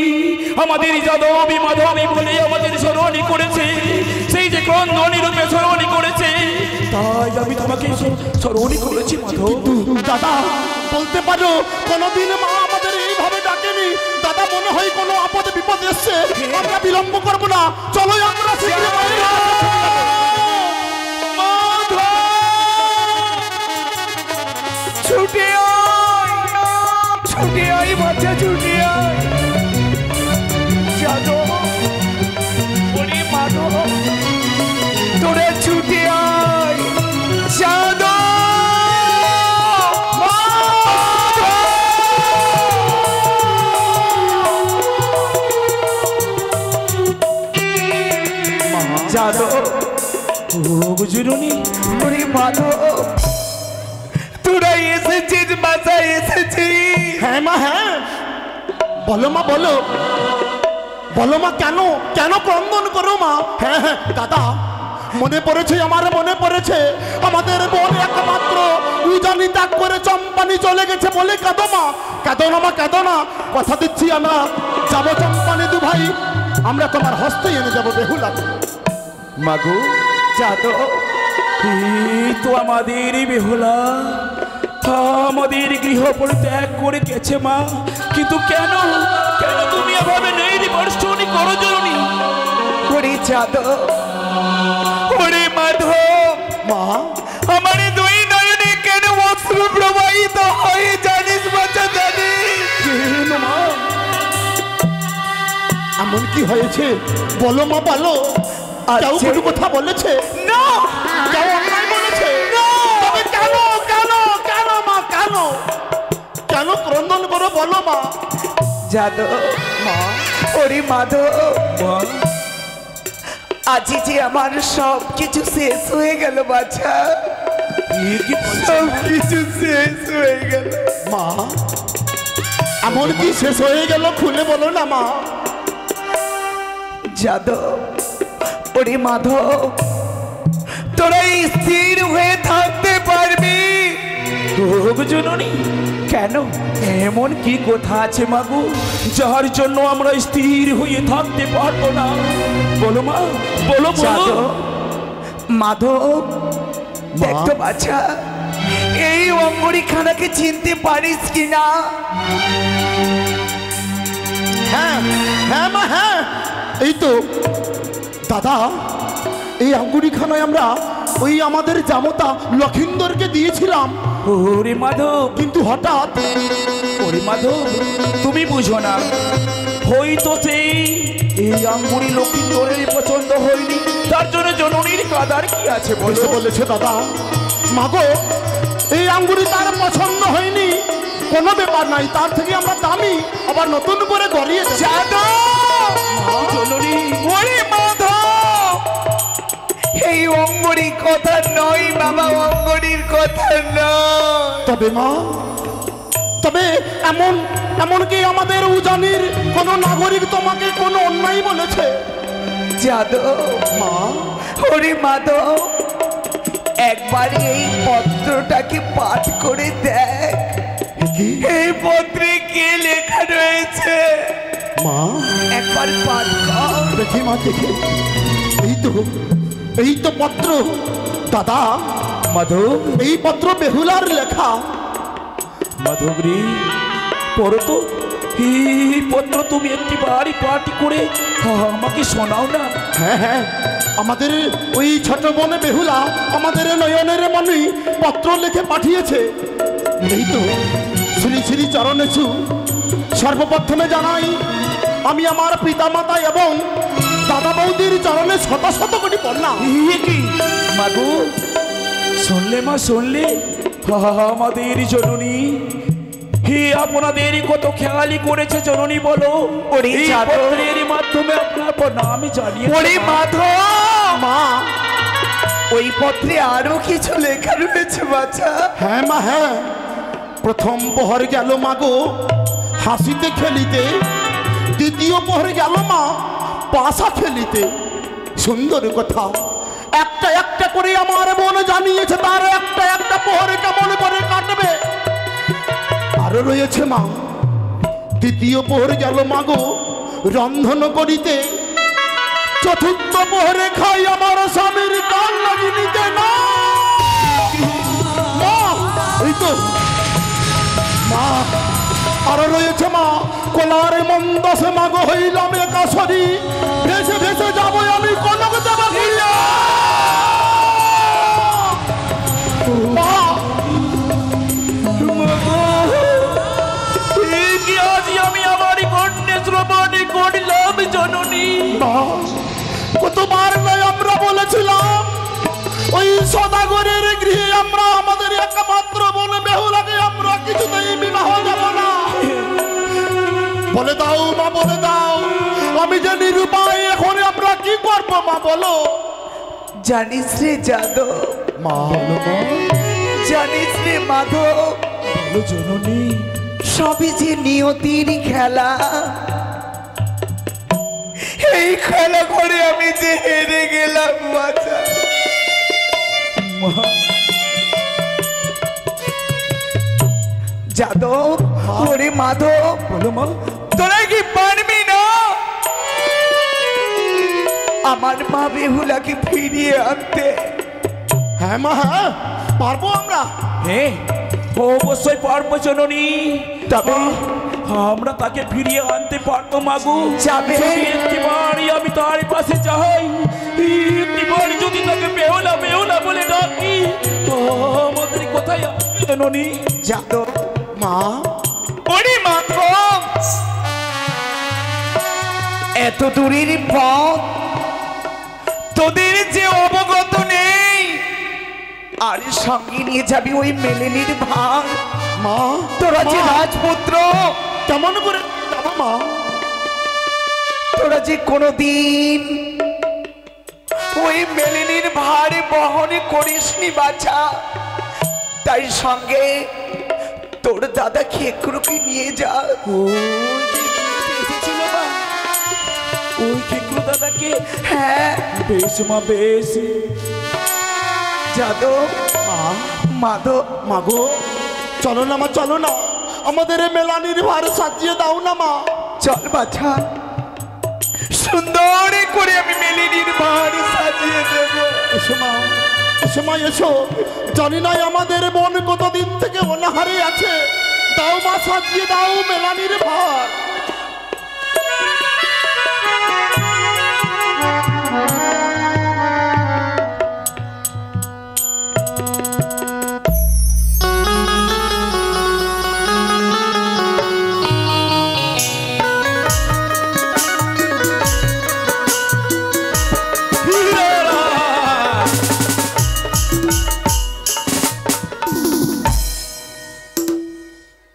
S7: আমাদের যাদবী মাধবী বলে আমাদের স্মরণী করেছে, সেই যে ক্রন্দনী রূপে স্মরণী করেছে, তাই আমি তোমাকে স্মরণী করেছি মাধব।
S4: দাদা বলতে পারো কোনোদিন মা আমাদের এইভাবে ডাকেনি দাদা, মনে হয় কোনো আপদে বিপদ এসছে, আমরা বিলম্ব করবো না, চলো আমরা শীঘ্র মায়ের কাছে ছুটে যাবো।
S6: ছুটে আয় বাচ্চা, ছুটে আয়। যাদব, ওরে মাধব, তোরা ছুটে আয়। যাদব, যাদব,
S7: বুঝুনি
S6: ওরে মাধব, তোরা এসেছিস, বাসায় এসেছিস।
S4: হ্যাঁ মা, হ্যাঁ বলো মা, বলো বলো মা, কেন কেন ক্রন্দন করো মা? হ্যাঁ হ্যাঁ দাদা, মনে পড়েছে, আমার মনে পড়েছে, আমাদের বোন একমাত্র উজানি ত্যাগ করে চম্পানি চলে গেছে বলে কাঁদো মা। কাঁদো না মা, কাঁদো না, কথা দিচ্ছি আমরা যাবো চম্পানি দু ভাই, আমরা তোমার হস্তে এনে যাবো বেহুলা।
S7: মাগো,
S6: যাদব,
S7: এই তো আমাদের বেহুলা আমাদের গৃহ পরিত্যাগ করে গেছে মা। কিন্তু কেন কেন তুমি এভাবে নেই বর্ষণী করো জননী?
S6: ওরে যাদব, ওরে মাধব,
S4: মা
S6: আমার দুই নয়নে কেন অশ্রু প্রবাহিত হয়ে জানিস বাচ্চা, জানিস?
S4: কেন মা, এমন কি হয়েছে বলো মা, বলো। কেউ কোনো কথা বলেছে?
S6: না,
S4: কেউ অন্যায় বলেছে? তবে কেন কেন কেন মা, কেন কেন ক্রন্দন করো বলো মা।
S6: যাদব,
S4: মা
S6: ওরে মাধব,
S7: মা,
S6: আজি যে আমার সব কিছু শেষ হয়ে গেল বাচ্চা,
S7: এ কি বলছো?
S6: সব কিছু শেষ হয়ে গেল।
S4: মা এমন কি শেষ হয়ে গেল, খুলে বলো না মা।
S6: যাদব, ওরে মাধব, তোরা স্থির হয়ে থাকতে পারবি?
S7: জননী কেন এমন কি কথা আছে মাগো যার জন্য আমরা স্থির হয়ে থাকতে পারবো না? বলো মা, বলো বলো।
S6: যাদব, মাধব, দেখতো বাচ্চা, এই অঙ্গরিখানাকে চিনতে পারিস কিনা?
S4: হ্যাঁ হ্যাঁ মা, হ্যাঁ এই তো দাদা, এই আঙ্গুরিখানায় আমরা ওই আমাদের জামতা লক্ষিন্দরকে দিয়েছিলাম,
S7: ওরে মাধব,
S4: কিন্তু হঠাৎ
S7: ওরে মাধব, তুমি বুঝো না, হয়তো সেই এই আঙ্গুরি লক্ষিন্দরের পছন্দ হয়নি, তার জন্য জননীর কাদার কি আছে বলো?
S4: বলেছে দাদা, মাগো এই আঙ্গুরি তার পছন্দ হয়নি, কোনো ব্যাপার নাই, তার থেকে আমরা দামি আবার নতুন করে গড়িয়ে দেব।
S6: যাদব,
S7: জননী,
S6: ওরে মাধব, এই অঙ্গরির কথা নয় বাবা, অঙ্গরির কথা নয়।
S4: তবে মা, তবে এমন এমনকি আমাদের উজানির কোনো নাগরিক তোমাকে কোনো অন্যায় বলেছে?
S6: যাদব,
S4: মা
S6: ওরে মাধব, একবার এই পত্রটাকে পাঠ করে দেখ, এই পত্রে কি লেখা রয়েছে
S4: মা
S6: একবার পাঠ কর।
S4: দেখি মা, দেখি, এই তো পত্র দাদা,
S7: মাধব,
S4: এই পত্র বেহুলার লেখা।
S7: মাধবরী পড়ো তো, এই পত্র তুমি একটি বাড়ি পার্টি করে আমাকে শোনাও না।
S4: হ্যাঁ হ্যাঁ, আমাদের ওই ছোট বোনে বেহুলা আমাদের নয়নের মনে পত্র লিখে পাঠিয়েছে। এই তো শ্রী শ্রী চরণেছু, সর্বপ্রথমে জানাই আমি আমার পিতামাতা এবং দাদা বৌদির চরণে শত শত কোটি প্রণাম।
S7: এ কি মাগো, শুনলে মা, শুনলে আমাদের জননী হে আপনাদের কত খেয়ালি করেছে জননী, বলো
S6: ওরে
S7: এই
S6: যাদব,
S7: পত্রের মাধ্যমে আপনার প্রণাম জানিয়ে।
S6: ওরে মাধব,
S4: মা
S6: ওই পত্রে আরো কিছু লেখা রয়েছে বাচ্চা।
S4: হ্যাঁ মা, হ্যাঁ প্রথম প্রহর গেল মাগো হাসিতে খেলিতে, দ্বিতীয় প্রহর গেল মা পাশা খেলিতে। সুন্দর কথা, একটা একটা করে আমার বোন জানিয়েছে তার একটা একটা প্রহরে কেমন করে কাটবে। আরো রয়েছে মা, তৃতীয় প্রহর গেল মাগো রন্ধন করিতে, চতুর্থ প্রহরে খাই আমার স্বামীর কান লাগি নিতে না। মা এই তো মা, আরো রয়েছে মা কোলার মন্দসে মাগো হইলাম একাশরী, ভেসে ভেসে যাবো আমি কনক দেবা ঘুরিয়া। মা সদাগরের গৃহে আমরা আমাদের একমাত্র বোন বেহুলাকে আমরা কিছুতেই বিবাহ যাব না। বলে দাও মা, বলে দাও, আমি যে নিরুপায়, এখন আমরা কি করবো মা বলো।
S6: জানিস রে যাদব,
S4: মা বলো মা।
S6: জানিস রে মাধব,
S4: বলো জননী।
S6: সবই যে নিয়তির খেলা। এই খেলা করে আমি যে হেরে গেলাম বাছা। যাদব, ওরে মাধব,
S4: বলো মা।
S6: তোরা কি পারবি না আমার মা বেহুলাকে ফিরিয়ে আনতে?
S4: হ্যাঁ মা, হ্যাঁ পারবো আমরা।
S7: হ্যাঁ অবশ্যই পারবো জননী।
S6: তবে
S7: আমরা তাকে ফিরিয়ে আনতে পারবো মাগু।
S6: যাবে?
S7: যদি একটিবারই আমি তার পাশে যাই, একটিবার যদি তাকে বেহুলা বেহুলা বলে ডাকি, আমাদের কোথায় আসবে জননী?
S6: যাদব,
S4: মা।
S6: ওরে মাধব, এত দূরের পথ তোদের যে অবগত নেই, আর সঙ্গে নিয়ে যাবি ওই মেলেনির ভাগ।
S4: মা,
S6: তোরা যে
S4: মা।
S6: রাজপুত্র,
S4: কেমন করে যাবো মা?
S6: তোরা যে কোনোদিন ওই মেলেনির ভার বহন করিসনি বাছা, তাই সঙ্গে তোর দাদা খেকরুকে নিয়ে যা।
S7: ওই যে গিয়ে এসেছিল মা, ওই খেকরু দাদাকে।
S6: হ্যাঁ
S7: বেশ মা, বেশ।
S6: যাদব,
S4: মা,
S6: মাধব,
S4: মাগো চলো না মা, চলো না, আমাদের এই মেলানির ভার সাজিয়ে দাও না মা।
S6: চল বাছা, সুন্দর করে আমি মেলেনির ভার সাজিয়ে দেব।
S4: এসো মা, এসো মা, এসো। জানি না আমাদের বোন কতদিন থেকে অনাহারে আছে, দাও মা, সাজিয়ে দাও মেলানির ভার।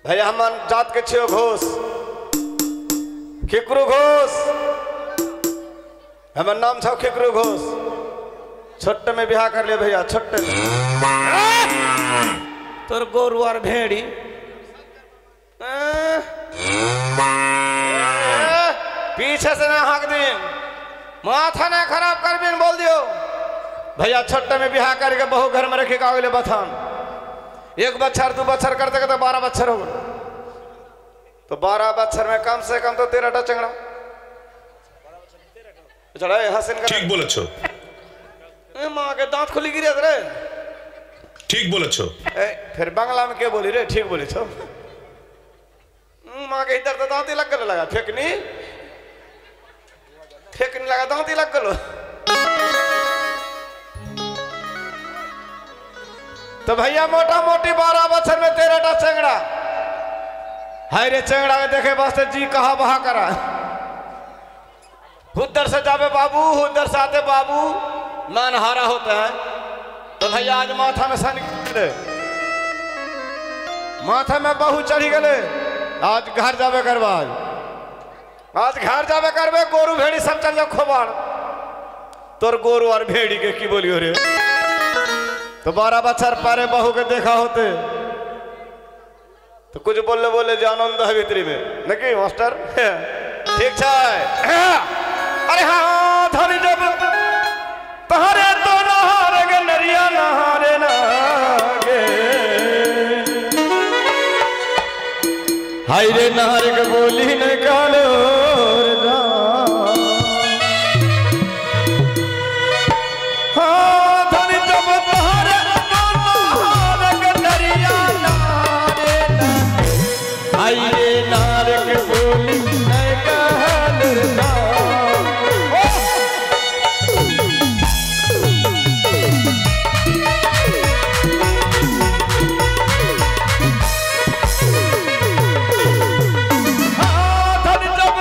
S8: भैया हम जात के छियो घोष, खेकरू घोष, हमार नाम छो खेकरू घोष। छोटे में बिहार कर लिया भैया, छोटे में। तोर गोरु और भेड़ी पीछे से ना हाँक दिन, माथा ना खराब कर बिन बोल दियो भैया। छोटे में बिहार करके बहु घर में रखे कागले बथान, एक बच्चर 2 बच्चर करते करते 12 बच्चर हो गए। तो 12 बच्चर में कम से कम तो 13टा चंगड़ा चढ़ा हसन कर।
S9: ठीक बोलेছো,
S8: माँ के दांत खुली गिरे रे।
S9: ठीक बोलेছো।
S8: फिर बांग्ला में क्या बोली रे? ठीक बोली छो। माँ के इधर तो दांत ही लग गलो, लगा फेंकनी फेंकनी लगा, दांत ही लग गलो। तो भैया मोटा मोटी 12 बच्चर में 13टा चंगड़ा। हाय रे चंगड़ा के देखे वास्ते जी कहा बहा करा। उधर से जावे बाबू, उधर से आते बाबू, मान हारा होता है। तो भैया आज माथा में सन गए, माथा में बहू चढ़ी गए। आज घर जावे करवा, आज घर जावे करवे। गोरू भेड़ी सब चल जाओ खोबाड़। तोर गोरू और भेड़ी के की बोलियो रे? तो 12 बच्चर पारे बहू के देखा होते तो कुछ बोले बोले जो आनंद है भीतरी में न कि मास्टर। ठीक है। अरे हाँ धनी जब तहरे तो नहारे गे नरिया नहारे नागे, हाय रे नहारे के बोली निकालो रे जा। हाँ धनी जब तहरे तो नहारे गे नरिया नहारे नागे, हाय रे नहारे के बोली निकालो रे जा। जब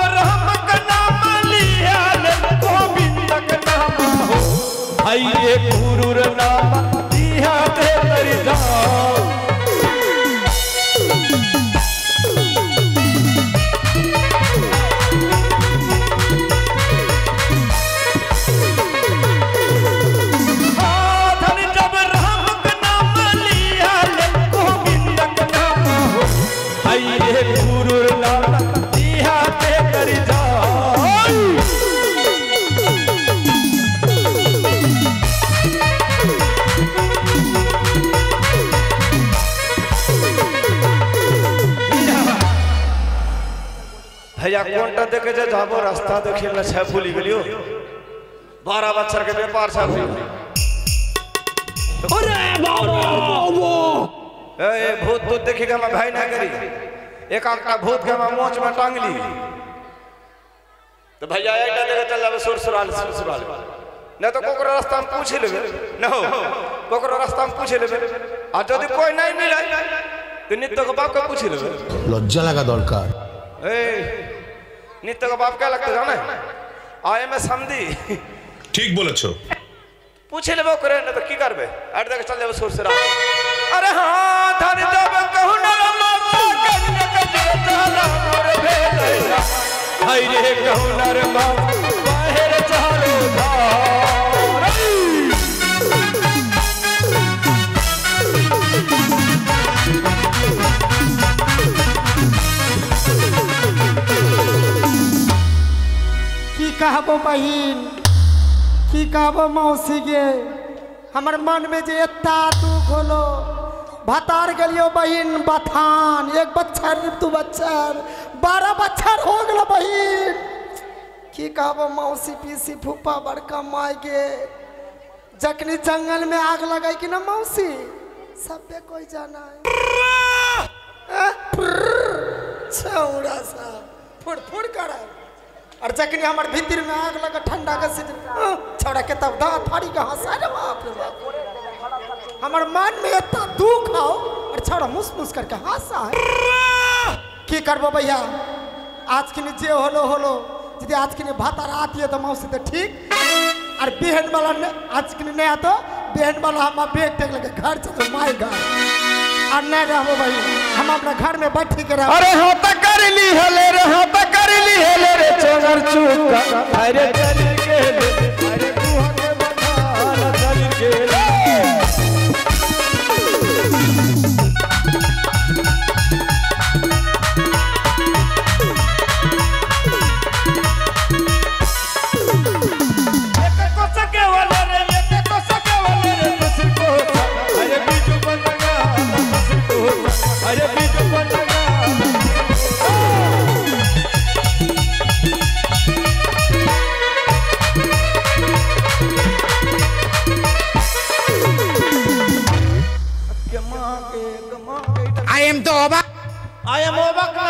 S8: भैया कोनटा देखे जे जाबो रास्ता देखे ना छे भूली गेलियो 12 बच्चर के व्यापार छे
S7: अरे बाबू
S8: ए भूत तो देखी के हम भाई ना करी एक आका भूत के हम मोच में टांग ली तो भैया एटा देखे चल जाबे सुरसुराल न तो कोकरो रास्ता में पूछ लेबे न हो कोकरो रास्ता में पूछ लेबे आ जदी कोई नहीं मिले तो नित्य के बाप के पूछ लेबे
S4: लज्जा लगा दरकार
S8: ए नित्य के बाप क्या लगता जाने आए में समझी
S9: ठीक बोलेছো
S8: पूछ लेबो करे न तो की करबे आठ देख चल जाबे सुरसुराल अरे हां धन जब कहू न माता कन्या के चला मोर भेलैला हाय रे कहू न रे मां बाहर चारो धार
S3: की कहबो बहिन की कहबो मौसी गे हमर मन में जे एता दुख होलो भतार गलियो बहिन बथान एक बच्चर दू बच्चर 12 बच्चर हो गेलो बहिन की कहबो मौसी पीसी फूफा बड़का माय गे जखनी जंगल में आग लगाई कि ना मौसी सबे कोई जाना है छौड़ा सा फुड़ फुड़ करा और जखनी हमार भीतर में आग लगा ठंडा का सीजन छौड़ा के तब दांत फाड़ी के हंसा रे बाप रे बाप हमार मन में इतना दुख आओ और छौड़ा मुस मुस करके हंसा है की करबो भैया आज के जे होलो यदि आज के भातार आती है तो मौसी तो ठीक और बेहन वाला आज के नहीं आतो बेहन वाला हम बेग टेक लगे घर चलो माय घर और नहीं रहो भाई हम अपना घर में बैठ के रहो
S8: अरे हाँ तक कर ली हेले रे हाँ तक कर ली हेले रे चोर चुका अरे चल के अरे तू हके बता चल के I am over na.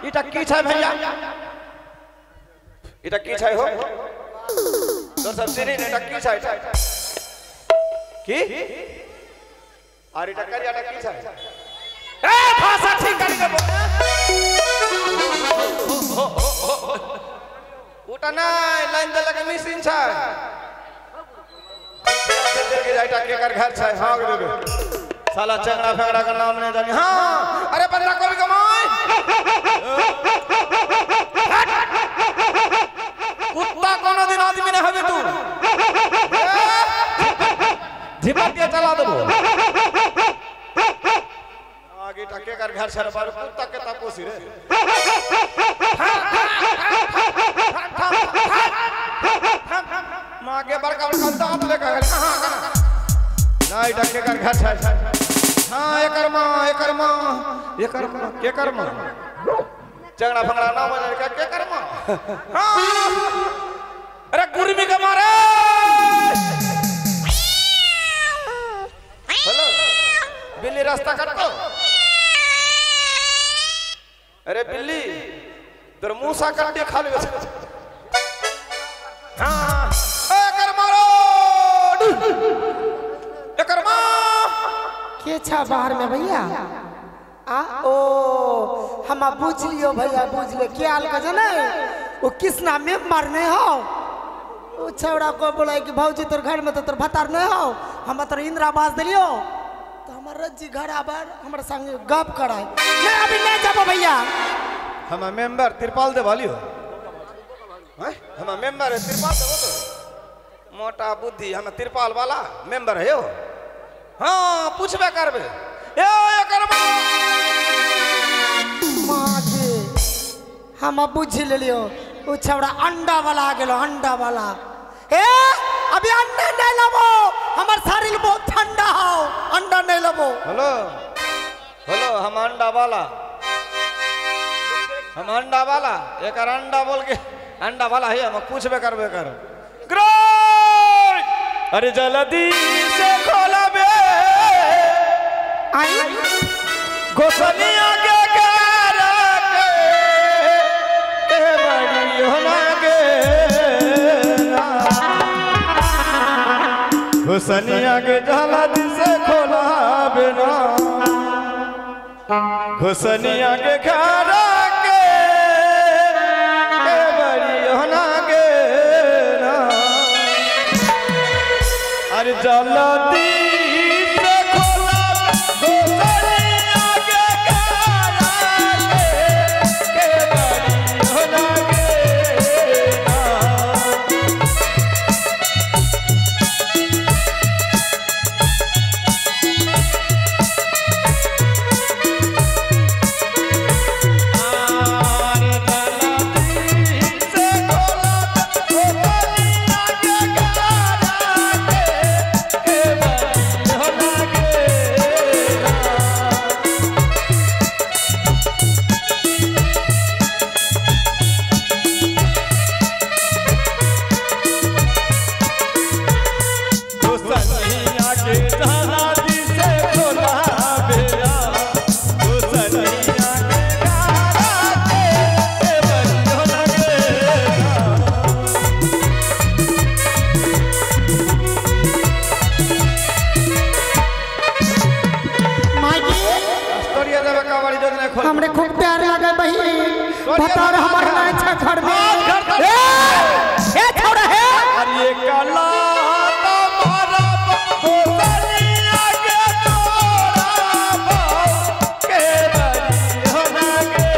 S8: Ita की छै भैया? Ita की छै हो? तो सब सीनी ita की छै? की? और ita करिया ita की छै? ए भाषा ठीक कर के बोल। उटा ना लाइन दे लगे मिसिंग छै। देर के जाइटा के कर घर छै हां देबे। साला चंगड़ा फेगड़ा का नाम नहीं जानी हाँ अरे बंदा को भी कमाए कुत्ता कोनो दिन आदमी नहीं होगे तू झिपटिया चला दो आगे टके कर घर से बार कुत्ता के तापोसी रे मां के बड़का बड़का दांत लेकर नहीं टके कर घर से हाँ ये कर्मा के कर्मा चंगड़ा फंगड़ा ना बजा के कर्मा हाँ अरे गुरमी के मारे हेलो बिल्ली रास्ता काटो अरे बिल्ली तेरे मुंह सा काट खा ले हाँ
S3: के छा बाहर में भैया आ ओ हम बुझ लियो भैया बुझ ले क्या हाल का जाने वो किस नाम में मरने हो वो छौड़ा को बोला कि भौजी तोर घर में तो तोर भतार नहीं हो हम तोर इंदिरा आवास दिलियो तो हमर रज्जी घर आबर हमर संग गप कराए मैं अभी नहीं जाबो भैया
S8: हम मेंबर तिरपाल दे वाली हो हैं हम मेंबर है तिरपाल दे वो तो मोटा बुद्धि हम तिरपाल वाला मेंबर है हो हाँ पूछबे करबे ए करबा
S3: मां के हम बुझ लेलियो ओ छौड़ा अंडा वाला आ गेलो अंडा वाला ए अभी अंडा नहीं लबो हमर शरीर बहुत ठंडा हो अंडा नहीं लबो
S8: हेलो हेलो हम अंडा वाला हम अंडा वाला एक अंडा बोल के अंडा वाला है हम पूछबे करबे कर अरे जल्दी से खोला बे
S3: आई
S8: गोसनिया के गारा के बड़ी होना के गोसनिया के जल्दी से खोला बे ना गोसनिया के गारा के बड़ी होना के ना अरे जल्दी
S3: हमरे खूब प्यार लगे बहिन बता रहा हमारे नाचा घर में ए छोड़ा है
S8: अरे काला तुम्हारा गोसनिया के तोरा के बड़ी होना के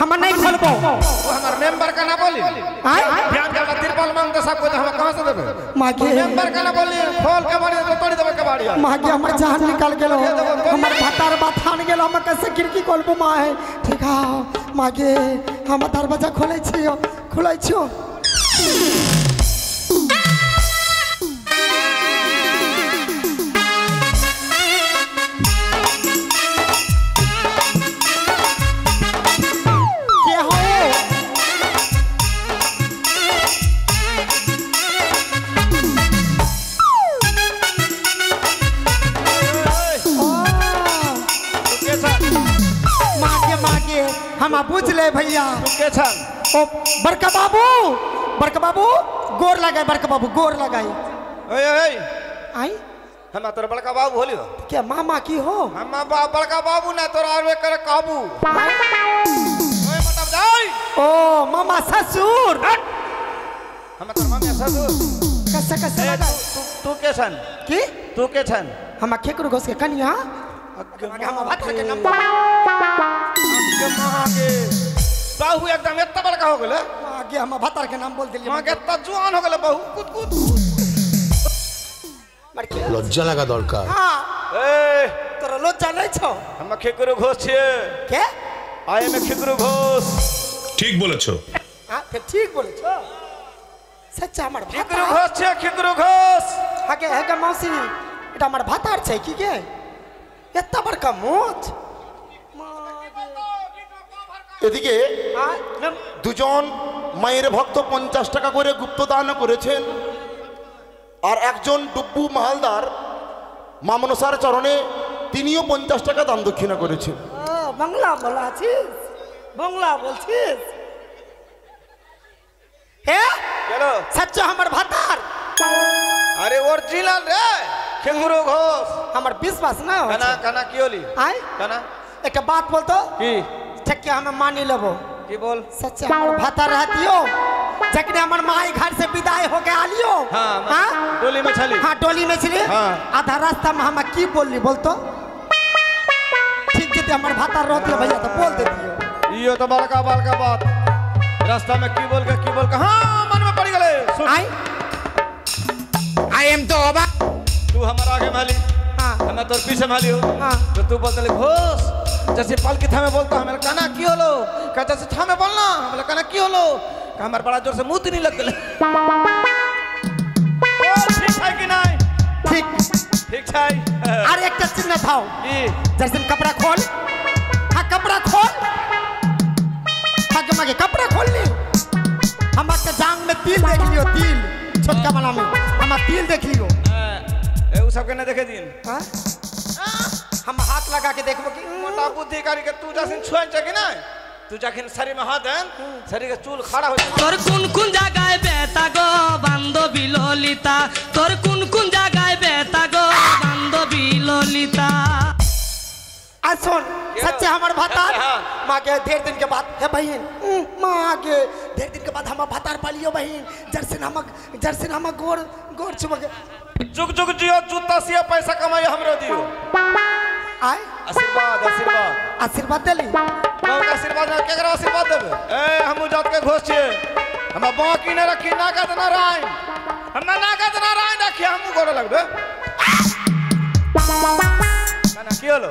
S3: हम नहीं खोलबो
S8: हमार मेंबर का ना बोली ध्यान का तिरपाल मांगते सब कुछ हम कहां से देबे
S3: मागे
S8: मेंबर का ना बोली खोल के बाड़ी तो तोड़ी देबे के बाड़ी
S3: मागे हमर जान निकल गेलो हमर भतार बाथान गेलो हम कैसे खिड़की खोलबो माए ठीक है मागे हम दरवाजा खोलै छियो हम पूछ ले भैया ओ बड़का बाबू गोर लगाए बड़का बाबू गोर लगाए आई
S8: हम तोर बड़का बाबू होली
S3: क्या मामा की हो
S8: हम बड़का बाबू ना तोर आवे करे काबू ओए मतलब जाई
S3: ओ मामा ससुर
S8: हम तोर मामा ससुर
S3: कैसे लगा
S8: तू के छन
S3: की
S8: तू के छन
S3: हम केकरो घोष के कनिया हम बात के नंबर
S8: बाहू एकदम इतना बड़का हो गेले
S3: आगे हम भतार के नाम बोल दिलिए
S8: मां के इतना जवान हो गेले बाहू कूद
S4: लज्जा लगा दरकार
S3: हां
S8: ए
S3: तोरा लज्जा नहीं छो
S8: हम खेकरो घोष छे
S3: के
S8: आए में खेकरो घोष
S9: ठीक बोलेছো
S3: हां ठीक बोले छो सच्चा हमर
S8: खेकरो घोष छे खेकरो घोष
S3: हागे मौसी এটা আমার ভাতার চাই কি কে এত বড় মুখ
S4: এদিকে দুজন মায়ের ভক্ত 50 টাকা করে গুপ্তদান করেছেন আর একজন ডুব্বু মালদার মামনসার চরণে তিনিও 50 টাকা দান দক্ষিণা করেছেন।
S3: বাংলা বলা আছিস, বাংলা বলছিস? হ্যাঁ
S8: চলো
S3: সচ্চ আমার ভাতার,
S8: আরে অরিজিনাল রে খেঙ্গুরু ঘোষ।
S3: আমার বিশ্বাস না
S8: কানা কানা কি হলি
S3: আয়
S8: কানা
S3: একটা বাত বলতো
S8: কি
S3: ঠিক আমি मानी लेबो।
S8: কি বল
S3: सच हमर भाता रहतियो जखने हमर माई घर से विदाई होके आलियो।
S8: हाँ, डोली में छली।
S3: हाँ डोली में छली।
S8: हाँ।
S3: आधा रास्ता में हम की बोलली बोलतो ठीक जते हमर भाता रहतियो भैया तो बोल देतियो।
S8: यो तो बड़का बड़का बात रास्ता में की बोल के हाँ मन में पड़ गए। सुन
S3: आई एम तो अबा
S8: तू हमारा आगे माली
S3: हाँ
S8: हम तोर पीछे माली हो।
S3: हाँ
S8: तो तू बोलते ले घोष जैसे पाल की थामे बोलता हमारे काना की होलो का जैसे थामे बोलना हमारे काना की होलो का हमारे बड़ा जोर से मुंह नहीं लग गले। ओ ठीक है कि नहीं
S3: ठीक
S8: ठीक है।
S3: अरे एक चिन्ह थाओ
S8: की
S3: जैसे कपड़ा खोल। हाँ कपड़ा खोल आगे मागे कपड़ा खोल ली। हम के जांग में तिल देख लियो तिल छोटका वाला में हम तिल देख लियो।
S8: ए उ सब के न देखे दिन
S3: हाँ हम हाथ लगा के देखबो कि
S8: मोटा बुद्धि करी के तू जैसे छुआ के ना तू जाखिन शरीर में हाथ देन शरीर के चूल खड़ा हो जाए।
S2: তোর কোন কোন জায়গায় বেতা গো বান্ধবী ললিতা, তোর কোন কোন জায়গায় বেতা গো বান্ধবী ললিতা।
S3: आज सुन सच्चे हमार भातार माँ के ढेर दिन के बाद है बहन माँ के ढेर दिन के बाद हमार भातार पालियो बहन जर्सी नमक गोर गोर चुमक
S8: जुग जुग जियो जूता सिया पैसा कमाई हमरो दियो।
S3: आय
S8: आशीर्वाद आशीर्वाद
S3: आशीर्वाद देली
S8: बाबा का आशीर्वाद ना केकरा आशीर्वाद देबे। ए हम जात के घोष छे हम बाकी न रखी ना का ना राय हम ना का ना राय रखी हम गोर लगबे। काना की होलो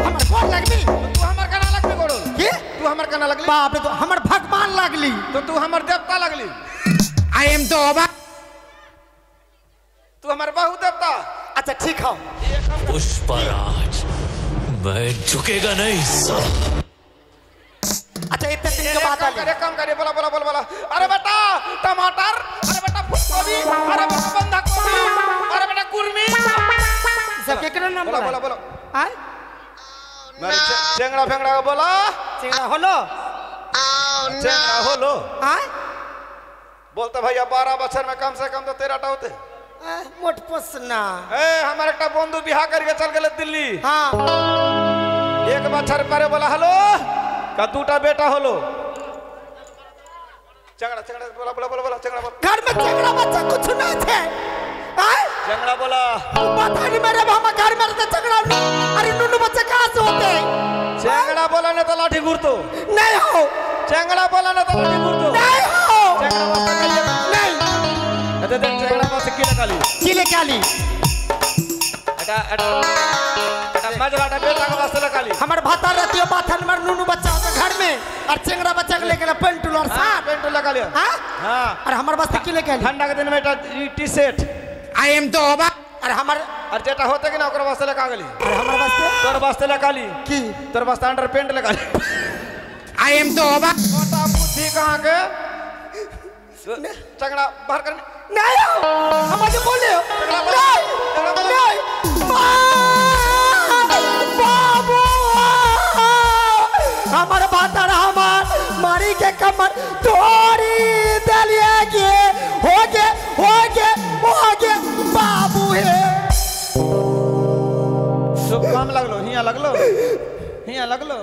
S3: हमार गोर लगली
S8: तू हमर काना लगबे गोरो
S3: के
S8: तू हमर काना लगली
S3: बाप रे तो हमार भगवान लगली
S8: तो तू हमर देवता लगली।
S3: आई एम तो अबा
S8: तू हमर बहु देवता।
S3: अच्छा ठीक है
S10: पुष्पराज मैं झुकेगा नहीं साला।
S3: अच्छा इतने दिन के बाद आली
S8: काम करे बोला बोला बोला बोला। अरे बेटा टमाटर अरे बेटा फूलगोभी अरे बेटा बंधा गोभी अरे बेटा कुरमी
S3: सब केकरा नाम
S8: बोला बोला बोला।
S3: आय
S8: मेरे चेंगड़ा फेंगड़ा को बोला
S3: चिंगड़ा होलो
S8: चेंगड़ा होलो
S3: आय
S8: बोलते भैया 12 बच्चर में कम से कम तो 13टा होते।
S3: मोट पोसना
S8: ए हमारे एक बंधु बिहार करके चल गए दिल्ली।
S3: हाँ
S8: एक बच्चर परे बोला हेलो का 2टा बेटा होलो चंगड़ा चंगड़ा बोला बोला बोला बोला चंगड़ा बोला
S3: घर में चिंगड़ा बच्चा कुछ ना थे आय
S8: चंगड़ा बोला
S3: पता नहीं मेरे मामा घर में रहते चिंगड़ा अरे नुनु बच्चे कहाँ से होते
S8: चंगड़ा बोला ने तो लाठी घुरतो
S3: नहीं हो
S8: चंगड़ा बोला ने तो लाठी घुरतो
S3: नहीं हो
S8: चंगड़ा बस काली
S3: नहीं
S8: अरे देख चंगड़ा बस किले काली
S3: किले काली
S8: एटा एटा एटा मजलाटा बेटा का वास्ते काली
S3: हमार भाता रहती है बाथन में नुनु बच्चा होता घर में और चिंगड़ा बच्चा के लेके पेंटुल और साथ
S8: पेंट लगा लिया।
S3: हाँ
S8: हां
S3: और हमार वास्ते किले काली
S8: ठंडा के दिन में एटा टी शर्ट
S3: आई एम तो अबा और हमार
S8: और जेटा होते कि ना ओकर वास्ते लगा गली
S3: और हमार वास्ते
S8: तोर वास्ते लगा ली
S3: की
S8: तोर वास्ते अंडर पेंट लगा ली।
S3: आई एम तो अबा
S8: मोटा बुद्धि कहां के चंगड़ा बाहर कर
S3: नहीं हो हमारे बोले हो नहीं बाबू हमारे भातार हमार मारी के कमर तोड़ी दलिया के हो गे बाबू है
S8: सब काम लगलो हिया लगलो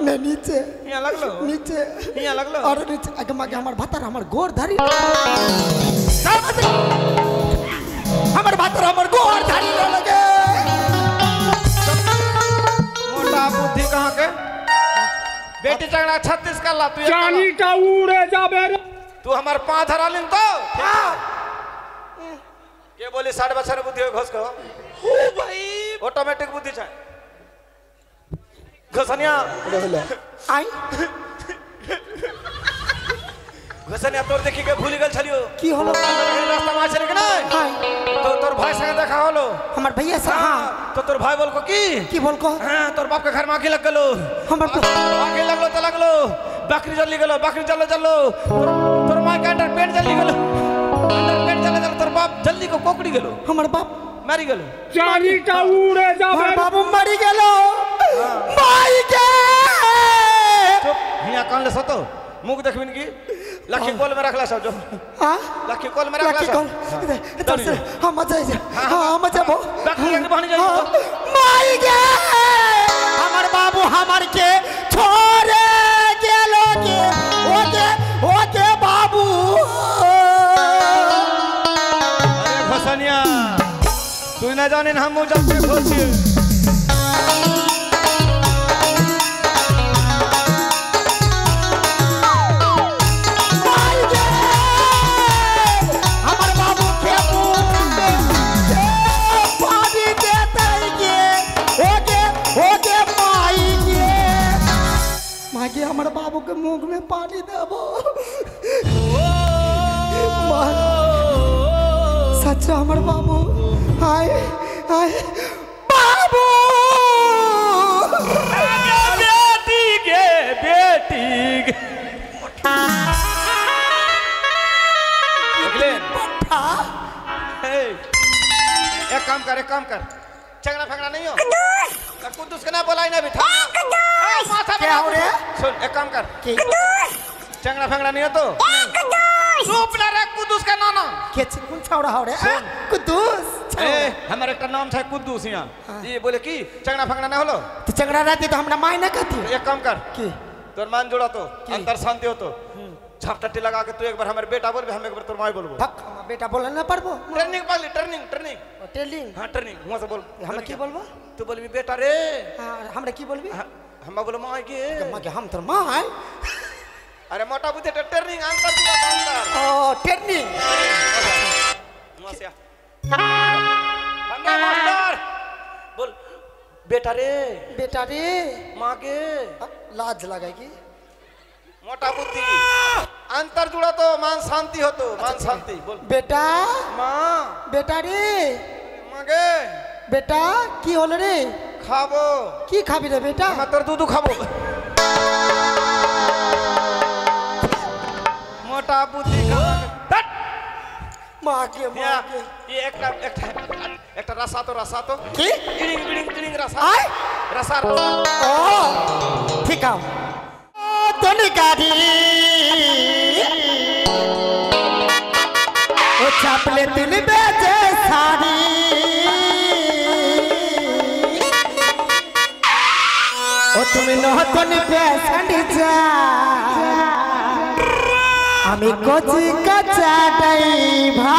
S3: नहीं नीचे
S8: हिया लगलो
S3: नीचे
S8: हिया लगलो
S3: और नीचे आगे मागे हमार भातार हमार गोर धरी हमार भातार हमार गोर धरी न लगे
S8: मोटा बुद्धि कहां के बेटी चंगड़ा 36 कर ला तू
S7: जानी का उड़े जाबे रे।
S8: तू हमार 5 धरा लिन तो के बोली 60 बच्चा बुद्धि घोष को ओ भाई ऑटोमेटिक बुद्धि छ घसनिया
S3: आई
S8: घसनिया तोर देखी के भूल गेल छलियो
S3: की होलो
S8: रास्ता में चले के ना
S3: हां
S8: तो तोर भाई संग देखा होलो
S3: हमार भैया से हां
S8: तो तोर भाई बोल को
S3: की बोल को
S8: हां तोर बाप के घर में आके लग गेलो
S3: हमार
S8: आके लगलो तो लगलो बकरी जल्दी गेलो बकरी चलो तोर मां के अंडर पेंट जल्दी गेलो अंडर पेंट चले तोर बाप जल्दी को कोकड़ी गेलो
S3: हमार बाप
S8: মারি গেল
S7: চারিটা উড়ে যাবে
S3: আমার বাবু মারি গেল মাইকে
S8: চুপ হিয়া কানলে সত মুখ দেখবেন কি লাখি কল में रखला सब जो
S3: हां
S8: लाखी कॉल में रखला सब
S3: तो से हम जाई जा हम जाबो
S8: बाकी के बहनी जाई
S3: माइके আমার বাবু আমার কে छोड़े গেল কে ওকে ওকে বাবু
S8: अरे भसनिया तू ना जाने हम जाते खोची
S3: हमारे बाबू के मुंह में पानी देबो सच हमारे बाबू हाय हाय बाबू
S7: बेटी के बेटी के
S8: एक काम कर चंगड़ा फेंगड़ा नहीं हो कुद्दूस के ना बोला ना बिठा
S3: क्या हो रे
S8: सुन एक काम कर चंगड़ा फेंगड़ा नहीं हो तो चुप ना रे कुद्दूस का नाम
S3: के कौन छौड़ा हो रे कुद्दूस
S8: हमारे का नाम था कुद्दूस यहाँ ये बोले की चंगड़ा फेंगड़ा ना होलो
S3: तो चंगड़ा रहती तो हमरा माय ना कहती
S8: एक काम कर
S3: की
S8: तोर मान जोड़ा तो अंतर शांति हो तो झपटटी लगा के तू एक बार हमारे बेटा बोल हम एक बार तोर माय बोलबो
S3: भक बेटा बोल ना पड़बो
S8: ट्रेनिंग पाली ट्रेनिंग
S3: टेलिंग
S8: हां ट्रेनिंग हुआ से बोल
S3: हम की बोलबो
S8: तू बोलबी बेटा रे
S3: हां हमरा की बोलबी
S8: हम बोलो माय के
S3: हम तोर माय
S8: अरे मोटा बुद्धि ट्रेनिंग अंतर तू अंतर
S3: ओ ट्रेनिंग
S8: मसिया हंगा मास्टर बोल बेटा रे मां के
S3: लाज लगाएगी
S8: मोटा बुद्धि अंतर जुड़ा तो मान शांति हो तो मान शांति बोल
S3: बेटा
S8: मां
S3: बेटा रे
S8: मांगे
S3: बेटा की होल रे
S8: खाबो
S3: की खाबी रे बेटा
S8: हम तोर दूध खाबो मोटा बुद्धि का
S3: मां के
S8: ये एक रसा तो
S3: की
S8: टिड़िंग रसा
S3: आय
S8: रसा
S3: ओ ठीक है तोनी गाड़ी ओ चापले तुल बेचे साड़ी ओ तुम नहतन फैशन जा আমি কচি কাঁচা ডাইভা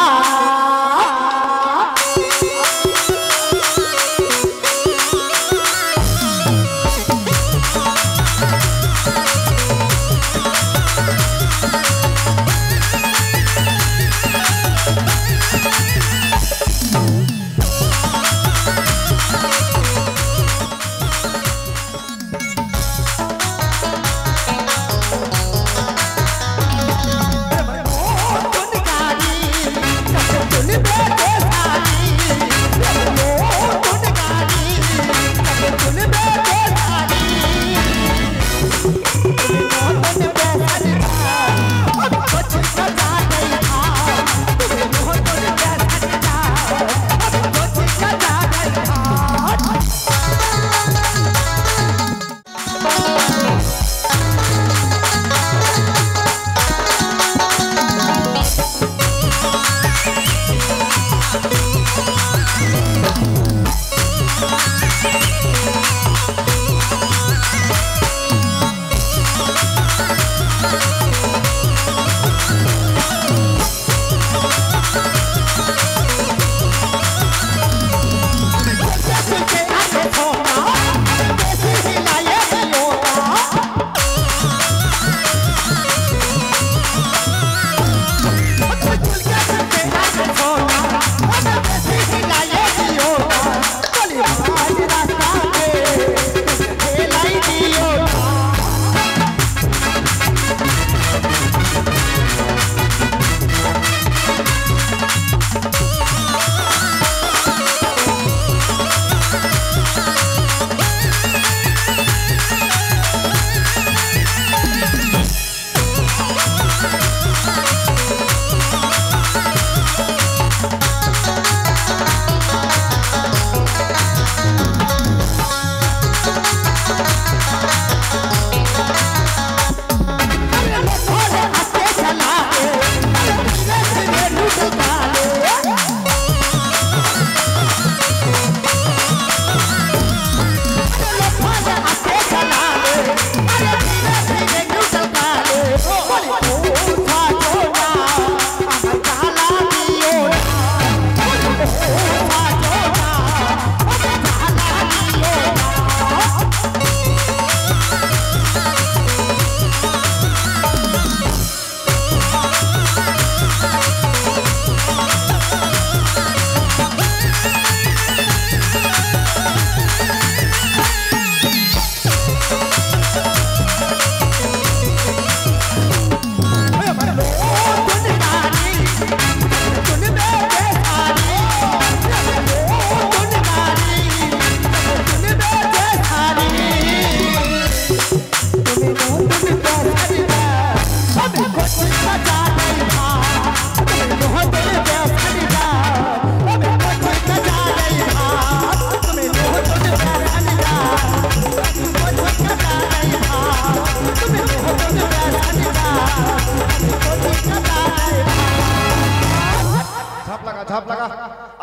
S8: झाप लगा।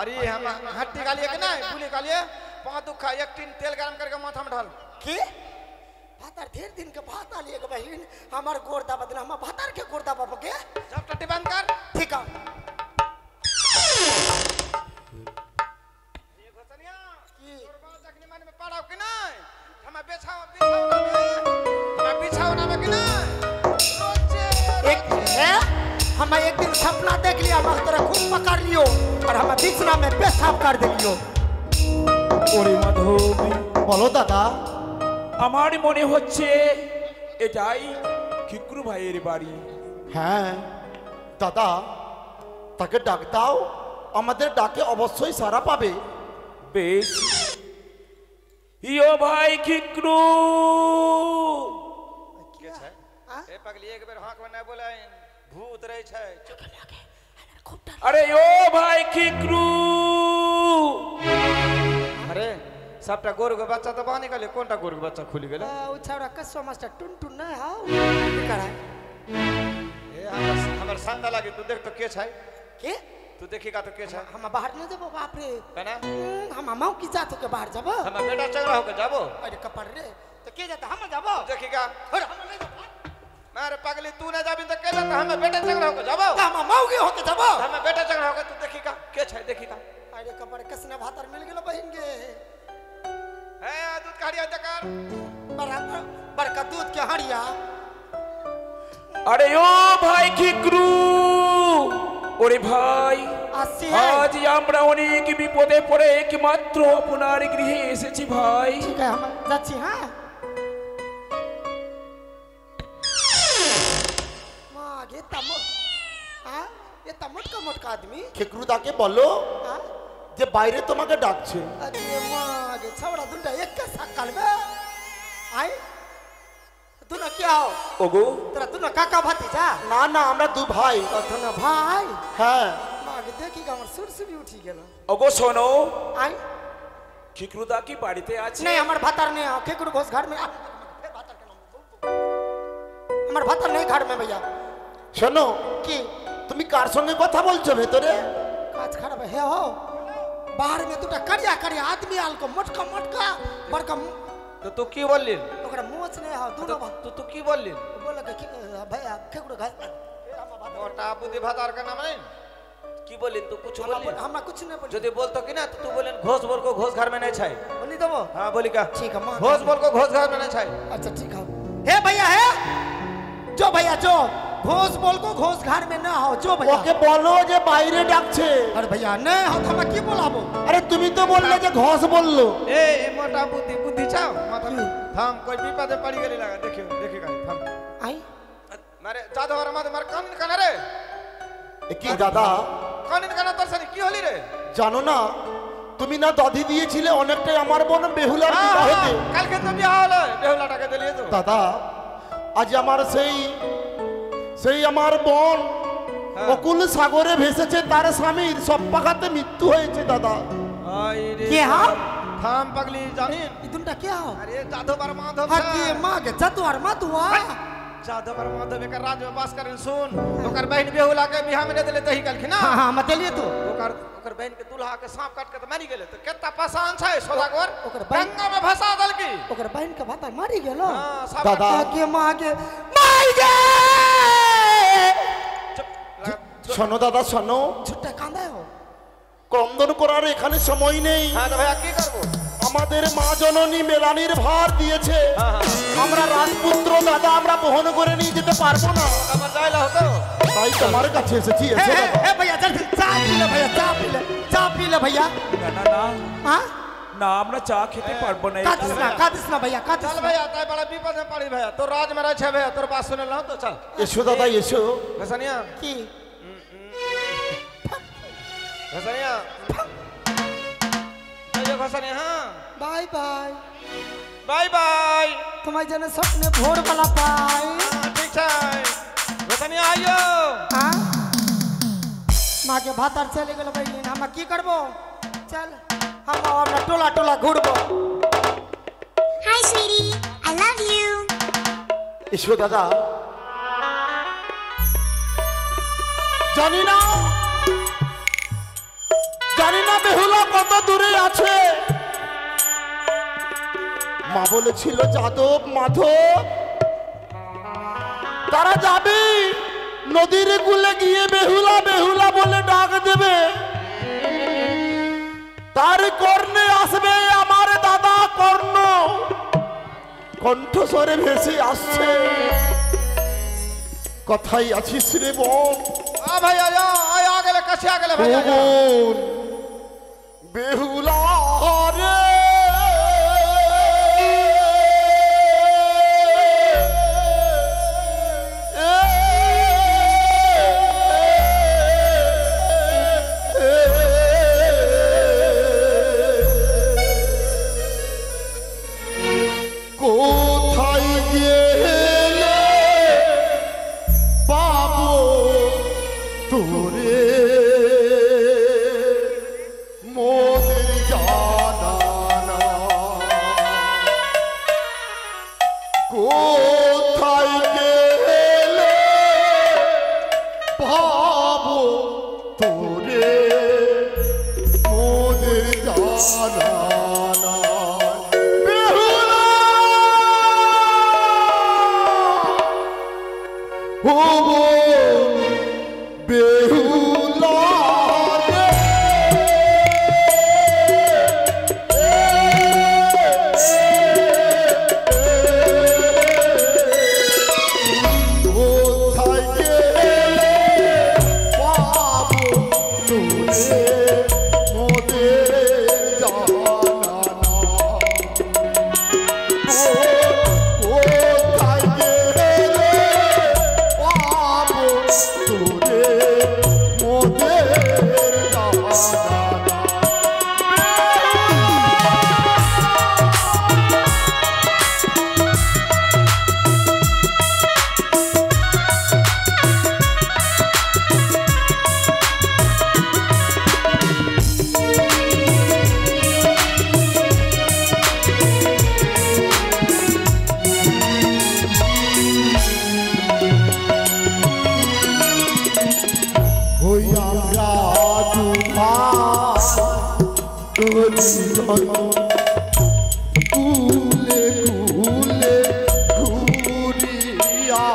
S8: अरे हम हट्टी गालिए के ना पुली गालिए 5 दुखा 1 टीन तेल गरम करके माथा में ढाल
S3: की भातार ढेर दिन के भात आलिए के बहिन हमार गोरदा बदला हम भातार के गोरदा बाबा के
S8: जब टट्टी बंद कर
S3: ठीक है
S8: ये घसनिया की तोरबा जखनी मन में पड़ाव कि नहीं हम बिछाओ ना में कि नहीं
S3: एक है हम एक दिन सपना देख लिया हम तोरा खूब पकड़ लियो और हम बिछना में पेशाब कर दिलियो
S7: ওরে মাধব
S4: বলো দাদা
S7: আমার মনে হচ্ছে এটাই খিকরু ভাইয়ের বাড়ি।
S4: হ্যাঁ দাদা তাকে ডাক দাও আমাদের ডাকে অবশ্যই সাড়া পাবে।
S7: বেশ ইয়ো ভাই খিকরু
S8: ए पगली एक बेर हाथ में न बोलाइन भूत रहे छै
S7: अरे ओ भाई খিকরু
S8: अरे सबटा गोरु के बच्चा तो बानी गले कोनटा गोरु के बच्चा खुली गेले
S3: ओ छौरा कसो मास्टर टुन टुन ना हाउ की कराय
S8: ए हमर संग लागे तू देख तो के छै
S3: के
S8: तू देखिका तो के छै
S3: हम बाहर न जबो बाप रे
S8: कना
S3: हम माऊ की जात के बाहर जबो
S8: हम बेटा चंगड़ा होके जाबो
S3: अरे कपर रे तो के जाता हम जाबो
S8: देखिका
S3: और हम नहीं जाबो
S8: मारे पगली तू न जाबिन त के जाता हम बेटा चंगड़ा होके जाबो
S3: हम माऊ के होके जबो
S8: हम बेटा चंगड़ा होके तू देखिका के छै देखिका
S3: अरे कपर कसने भातर मिल गेलो बहिन के
S8: ए दूध काढ़िया दकर
S3: बराबर बड़का दूध के हड़िया
S7: अरे ओ भाई খিকরু ওরে ভাই
S3: আসি
S7: আজ আমরা অনেক বিপদে পড়ে একমাত্র আপনার গৃহে এসেছি ভাই।
S3: ठीक है हम যাচ্ছি হ্যাঁ মাগে তামো হ্যাঁ ये तमट का मोटका आदमी
S4: খেকরুদাকে বলো
S3: हाँ
S4: যে বাইরে তোমাকে ডাকছে।
S3: अरे मागे छवड़ा दुंडा एक के सकल में आई तू ना क्या हो
S7: ওগো
S3: तेरा तू ना काका भतीजा
S4: না না আমরা দু ভাই।
S3: तू ना भाई
S4: হ্যাঁ
S3: मागे देखी का हमर सुरसुरी उठी गेलो
S7: ওগো শোনো
S3: आई
S7: খিকরুদা কি বাড়িতে আছে?
S3: नहीं हमर भातर नहीं हो केकरो घोष घर में भातर के नाम हमर भातर नहीं घर में भैया
S4: শোনো
S3: की
S4: তুমি কার সঙ্গে কথা বলছো ভেতরে?
S3: काज खराब है हो बाहर में दूटा करिया करिया आदमी आल को मोटका मोटका बड़का
S8: तो तू की बोलली
S3: ओकरा मोच नहीं हो
S8: तो
S3: दोनों
S8: तू की बोलली
S3: बोल के भैया केकरो घास
S8: मोटा बुद्धि भातार का नाम नहीं की बोलली तू कुछ बोलली
S3: हम कुछ नहीं बोल
S8: যদি বলতো কি না তू बोलन घोष बोल को घोष घर में नहीं छै
S3: बोली देबो
S8: हां बोली का
S3: ठीक है
S8: घोष बोल को घोष घर में नहीं छै
S3: अच्छा ठीक है हे भैया है जो भैया जो घोष बोल को घोष घर में ना हो जो भैया
S4: ওকে বলো যে বাইরে ডাকছে।
S3: अरे भैया नहीं हो हम की बोलाबो
S4: আরে তুমি তো বললে যে ঘষ বললো।
S8: ए मोटा बुद्धि बुद्धि चाओ माथा में थाम कोई विपद पड़ी गेली लगा देखियो देखेगा थाम
S3: आई
S8: मारे जादू और मार कान कान रे
S4: এ কি দাদা
S8: कान कान তোর সাথে কি হলি রে
S4: জানো না তুমি না দধি দিয়েছিলে অনেকটাই আমার বোন বেহুলার বিবাহ হতে।
S8: কালকে তো বিয়া হলো বেহুলাটাকে দিলিয়ে তো
S4: দাদা আজ আমার সেই আমার বোন অকুল সাগরে ভেসেছে তার স্বামীর সপ্পাঘাতে মৃত্যু হয়েছে দাদা।
S8: आई रे
S3: के हाँ
S8: थाम पगली जानिन
S3: इदुंटा क्या हो
S8: अरे जादू पर माधव
S3: हाँ की माँ के जतु और मत हुआ
S8: जादू पर माधव के राज में वास करें सुन ओकर बहन बेहुला के बियाह में दे देले तही कलखिन ना
S3: हाँ हाँ मत लिए तू
S8: ओकर बहन के दूल्हा के सांप काट के तो मारी गेले तो केता पासान छै सोदागर
S3: ओकर बहन
S8: गंगा में फंसा दल की
S3: ओकर बहन के भाता मारी गेलो
S8: हां सब
S4: दादा
S3: के माँ के मार गे
S4: শোনো দাদা শোনো
S3: छुट्टा कांदा हो
S4: ক্রন্দন করার এখানে সময় নেই।
S8: हां तो भैया की करबो
S4: আমাদের মা জননী মেলানির ভার দিয়েছে আমরা রাজপুত্র দাদা আমরা বহন করে নিয়ে যেতে পারবো না
S8: कमर जाइला होतो
S4: তাই তোমার কাছে এসেছি। এসো দাদা।
S3: ए भैया जल्दी चाय पी ले भैया चाय पी ले भैया
S7: না না না
S3: हाँ
S7: না আমরা চা খেতে পারবো না।
S3: कादिस ना भैया कादिस
S8: चल भैया ताई बड़ा विपद में पड़ी भैया तो राज में रह छे भैया तोर बात सुने ला तो चल
S4: এসো দাদা এসো।
S8: घसनिया
S3: की
S8: घसनिया ये घसनिया हां
S3: बाय बाय
S8: बाय बाय
S3: तुम्हारे जने सपने भोर वाला पाए
S8: ठीक है घसनिया आइयो
S3: हाँ माँ के भातार चले गए बहन हम की करबो चल हम अपना टोला टोला घूरबो
S11: Hi, sweetie. I love you.
S4: এসো দাদা। জানি না কত দূরে আছে। মা বলেছিল যাদব মাধব তারা যাবে নদীর কূলে গিয়ে বেহুলা বেহুলা বলে ডাক দেবে, তার কর্ণে আসবে আমার দাদা কর্ণ, কণ্ঠস্বরে ভেসে আসছে কথাই আছিস রে বোন।
S8: ভাই আয়া গেলে কাছে আ গেলে ভাই
S4: বেহুলা রে কোথায় গেলে পাবো তোরে মোদের জানা না, কোথায় গেলে পাবো তোরে মোদের জানা না। বেহুলা ও বেহুলা রে কোথায় গেলে পাবো তোরে মোদের জানা না, কোথায় গেলে পাবো তোরে মোদের জানা না। ওই আমরা কুলে কুলে ঘুরিয়া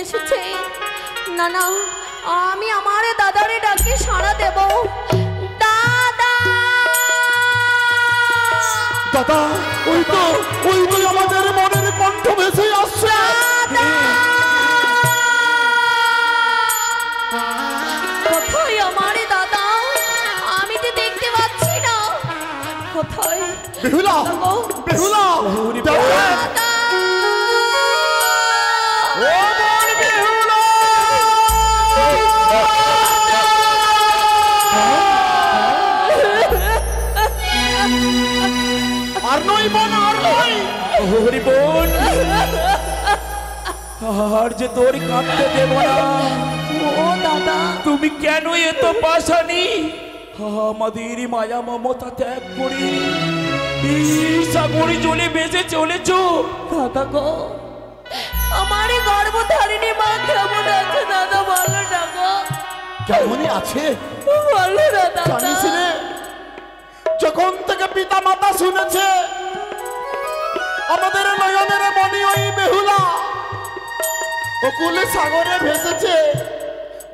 S2: এসেছে। না না, আমি আমার দাদারে ডাকে সাড়া দেব। দাদা
S4: দাদা, ওই তো আমাদের মনের কণ্ঠ ভেসে আসছে।
S2: কোথায় আমার দাদা? আমি তো দেখতে পাচ্ছি না। কোথায়?
S4: বেহুলা, বেহুলা,
S2: দাদা!
S4: আর নই বোন, আর নই।
S7: হরি বোন, আর যে তোর কাঁদতে দেব না।
S2: ও দাদা,
S7: তুমি কেন এত পাশানি? আমাদের মায়া মমতা ত্যাগ করে সাগরে জলে বেঁচে চলেছ।
S2: দাদা গো, আমার গর্ভধারিণী মা কেমন আছে দাদা? বলো না গো।
S4: কেমনই আছে
S2: বলো না দাদা।
S4: জানিস রে, যখন থেকে পিতা মাতা শুনেছে আমাদের নয়নের মণি ওই বেহুলা অকুলে সাগরে ভেসেছে,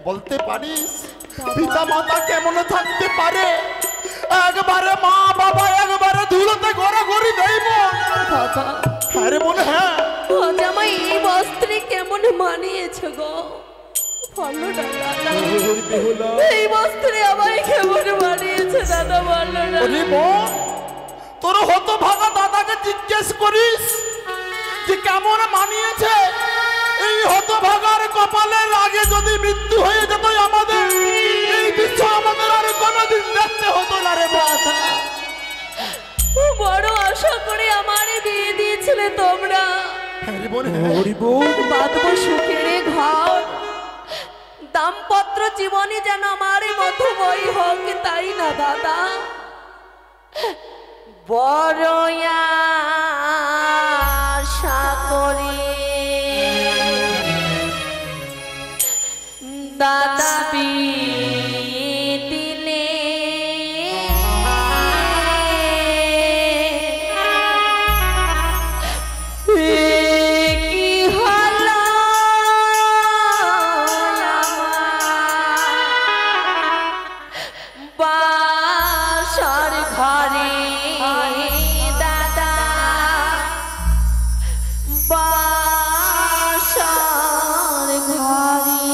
S4: বলতে পারিস পিতা মাতা কেমন থাকতে পারে? একবারে মা বাবা একবারে ধুলোতে ঘোরাঘুরি দেব। আরে মনে হ্যাঁ,
S2: জামাই এই বস্ত্রে কেমন মানিয়েছে গো? বলো না দাদা, এই বস্ত্রে আমায় কেমন মানিয়েছে দাদা? বলো না।
S4: তোর হতভাগা দাদাকে জিজ্ঞেস করিস যে কেমন মানিয়েছে। এই হতভাগার কপালের আগে যদি মৃত্যু হয়ে যেত আমাদের, এই দৃশ্য আমাদের আর কোনোদিন দেখতে হতো না রে বাবা।
S2: বড় আশা করে আমার বিয়ে দিয়েছিলে তোমরা। বাঁধবো সুখের ঘর, দাম্পত্য জীবনে যেন আমার মধুময় হোক, তাই না দাদা? বড় আশা করে দাদা বিয়ে দিলে, কি হলো বাসার ঘরে দাদা, বাসার ঘরে।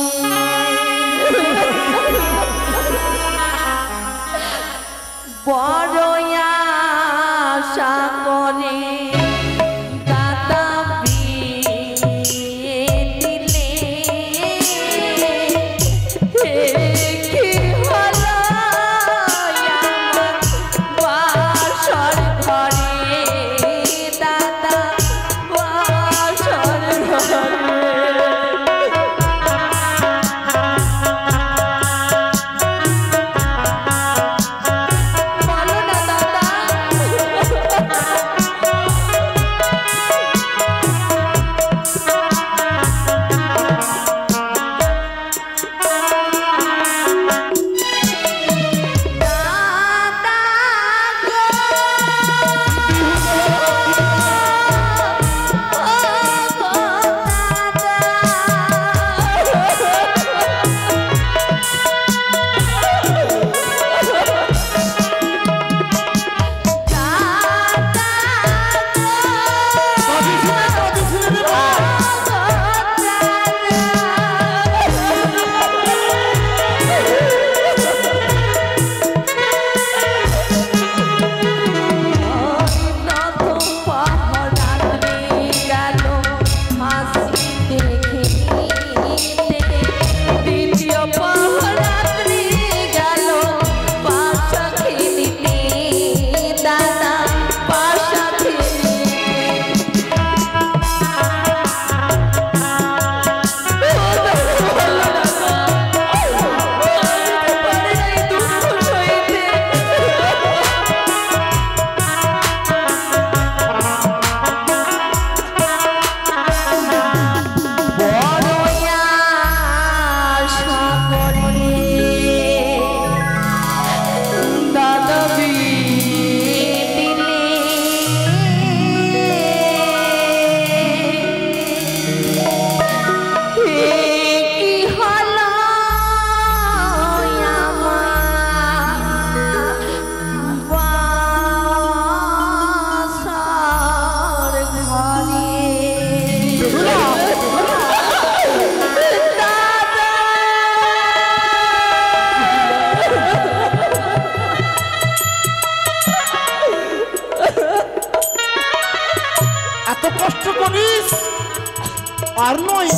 S4: আর নয়,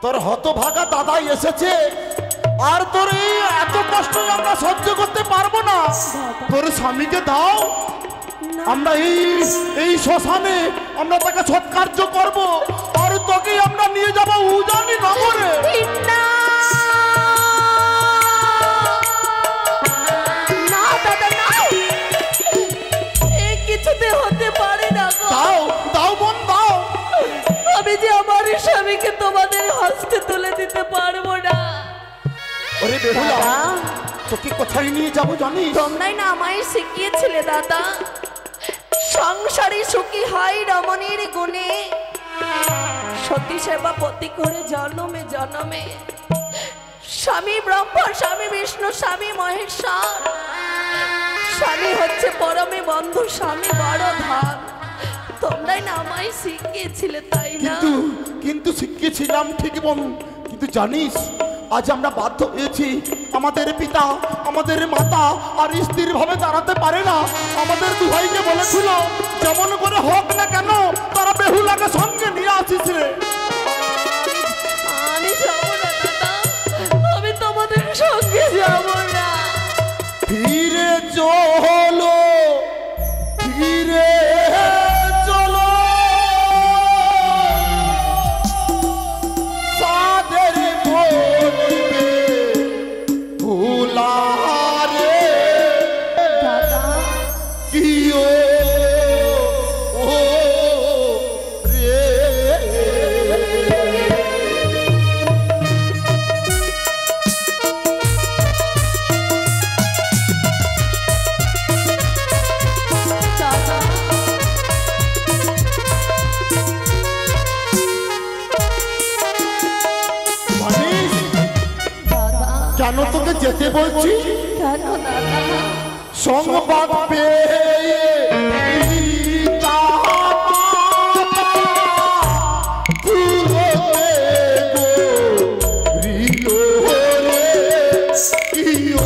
S4: তোর হতভাগা দাদাই এসেছে, আর তোর এই এত কষ্ট আমরা সহ্য করতে পারবো না। তোর স্বামীকে দাও, আমরা এই শ্মশানে আমরা তাকে সৎকার্য করব, আর তোকে আমরা নিয়ে যাব উজানি নগরে।
S2: না দাদা না, এই কিছুতে হতে পারে না গো।
S4: দাও দাও বোন দাও।
S2: আমি যে আমার স্বামীকে তোমাদের হস্তে তুলে দিতে পারবো না।
S4: ওরে বেহুলা, তোকে কোথায় নিয়ে যাব জানিস?
S2: তোমরাই না আমায় শিখিয়েছিলে দাদা, সংসারে সুখী হয় রমণীর গুণে, সতী সেবা পতি করে জন্মে জন্মে। স্বামী ব্রহ্মা, স্বামী বিষ্ণু, স্বামী মহেশ্বর, স্বামী হচ্ছে পরমে বন্ধু, স্বামী বড় ধন। তোমরাই না আমায় শিখিয়েছিলে, তাই না?
S4: কিন্তু শিখিয়েছিলাম ঠিক বোন, কিন্তু জানিস আজ আমরা বাধ্য হয়েছি। আমাদের পিতা, আমাদের মাতা আর স্থির ভাবে দাঁড়াতে পারে না। আমাদের দুভাইকে বলেছিল যেমন করে হোক না কেন তারা বেহুলাকে সঙ্গে নিয়ে আসিস রে।
S2: আমি যাবো না দাদা, আমি তোমাদের সঙ্গে যাবো না।
S4: ধীরে চলো, ধীরে চলো, সাদের বলবে ভুলারে
S2: দাদা
S4: কিও ও রে। কেন তোকে যেতে বলছি? সংবাদ পেয়ে পিতা মাতা ঘুরে গরিল রে কিও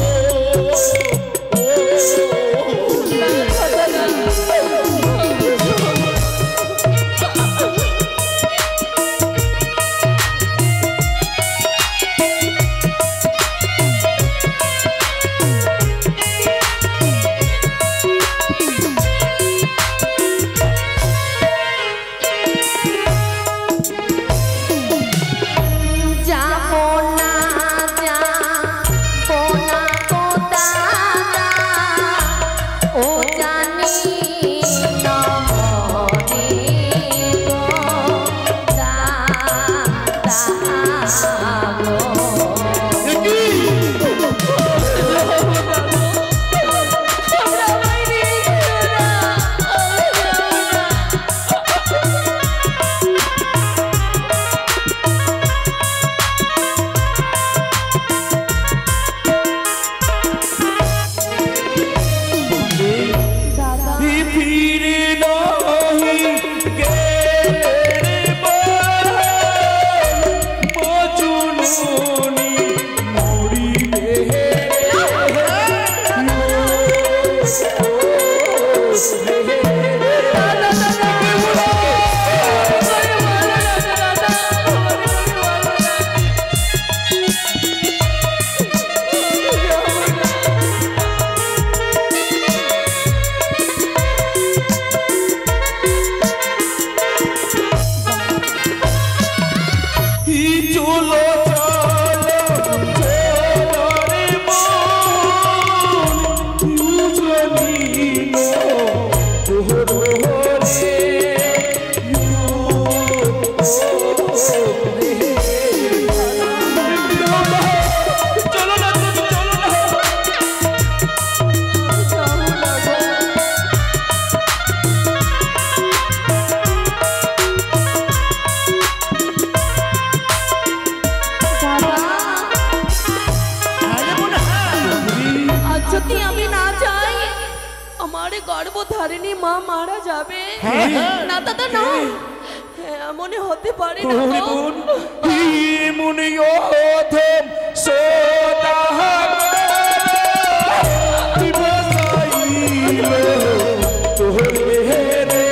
S2: গর্ভধারিণী মা মারা যাবে। না দাদা না, মনে হতে পারে না।
S7: মনে অধম সোদাহার তোরে রে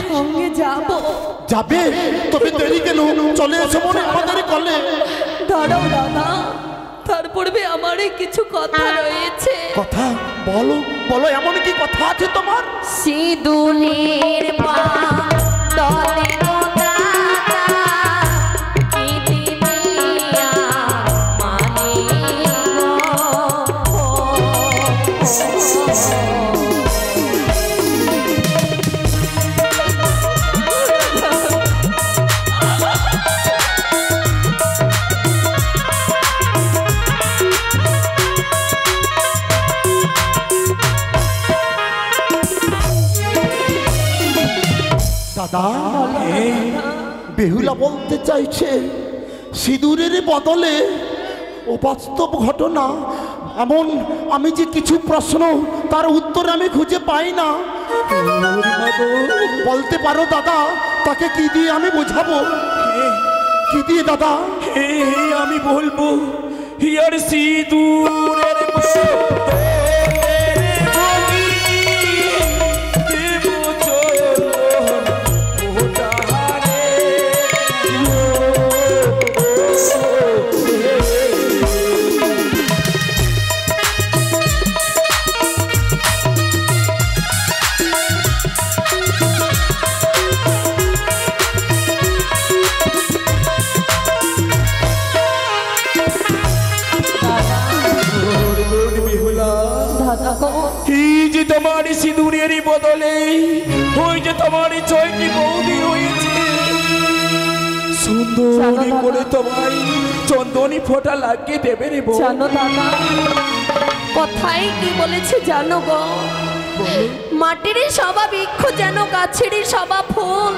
S2: সঙ্গে যাব।
S4: যাবে? তবে দেরি কেন? চলে এসো মনে আমাদের কলে।
S2: দাঁড়াও দাদা, তার পূর্বে আমারই কিছু কথা রয়েছে।
S4: কথা বলো, বলো, এমন কি কথা আছে তোমার?
S1: সিঁদুরের পাতলে গো দাদা, কি দিবে আমারে গো।
S4: দাদা, বেহুলা বলতে চাইছে সিঁদুরের বদলে অবাস্তব ঘটনা এমন। আমি যে কিছু প্রশ্ন তার উত্তর আমি খুঁজে পাই না। বলতে পারো দাদা, তাকে কি দিয়ে আমি বোঝাবো? কি দিয়ে দাদা?
S7: আমি বলবো হিয়ার সিঁদুরের যে তোমার সিঁদুরের বদলে ওই যে তোমার ছয়টি বৌদি রয়েছে, সুন্দর করে তোমায় চন্দনী ফোঁটা লাগিয়ে দেবে রে বউ।
S2: জানো দাদা, কথাই কি বলেছে জানো গো? মাটিরই সবা বৃক্ষ যেন গাছেরই সবা ফুল,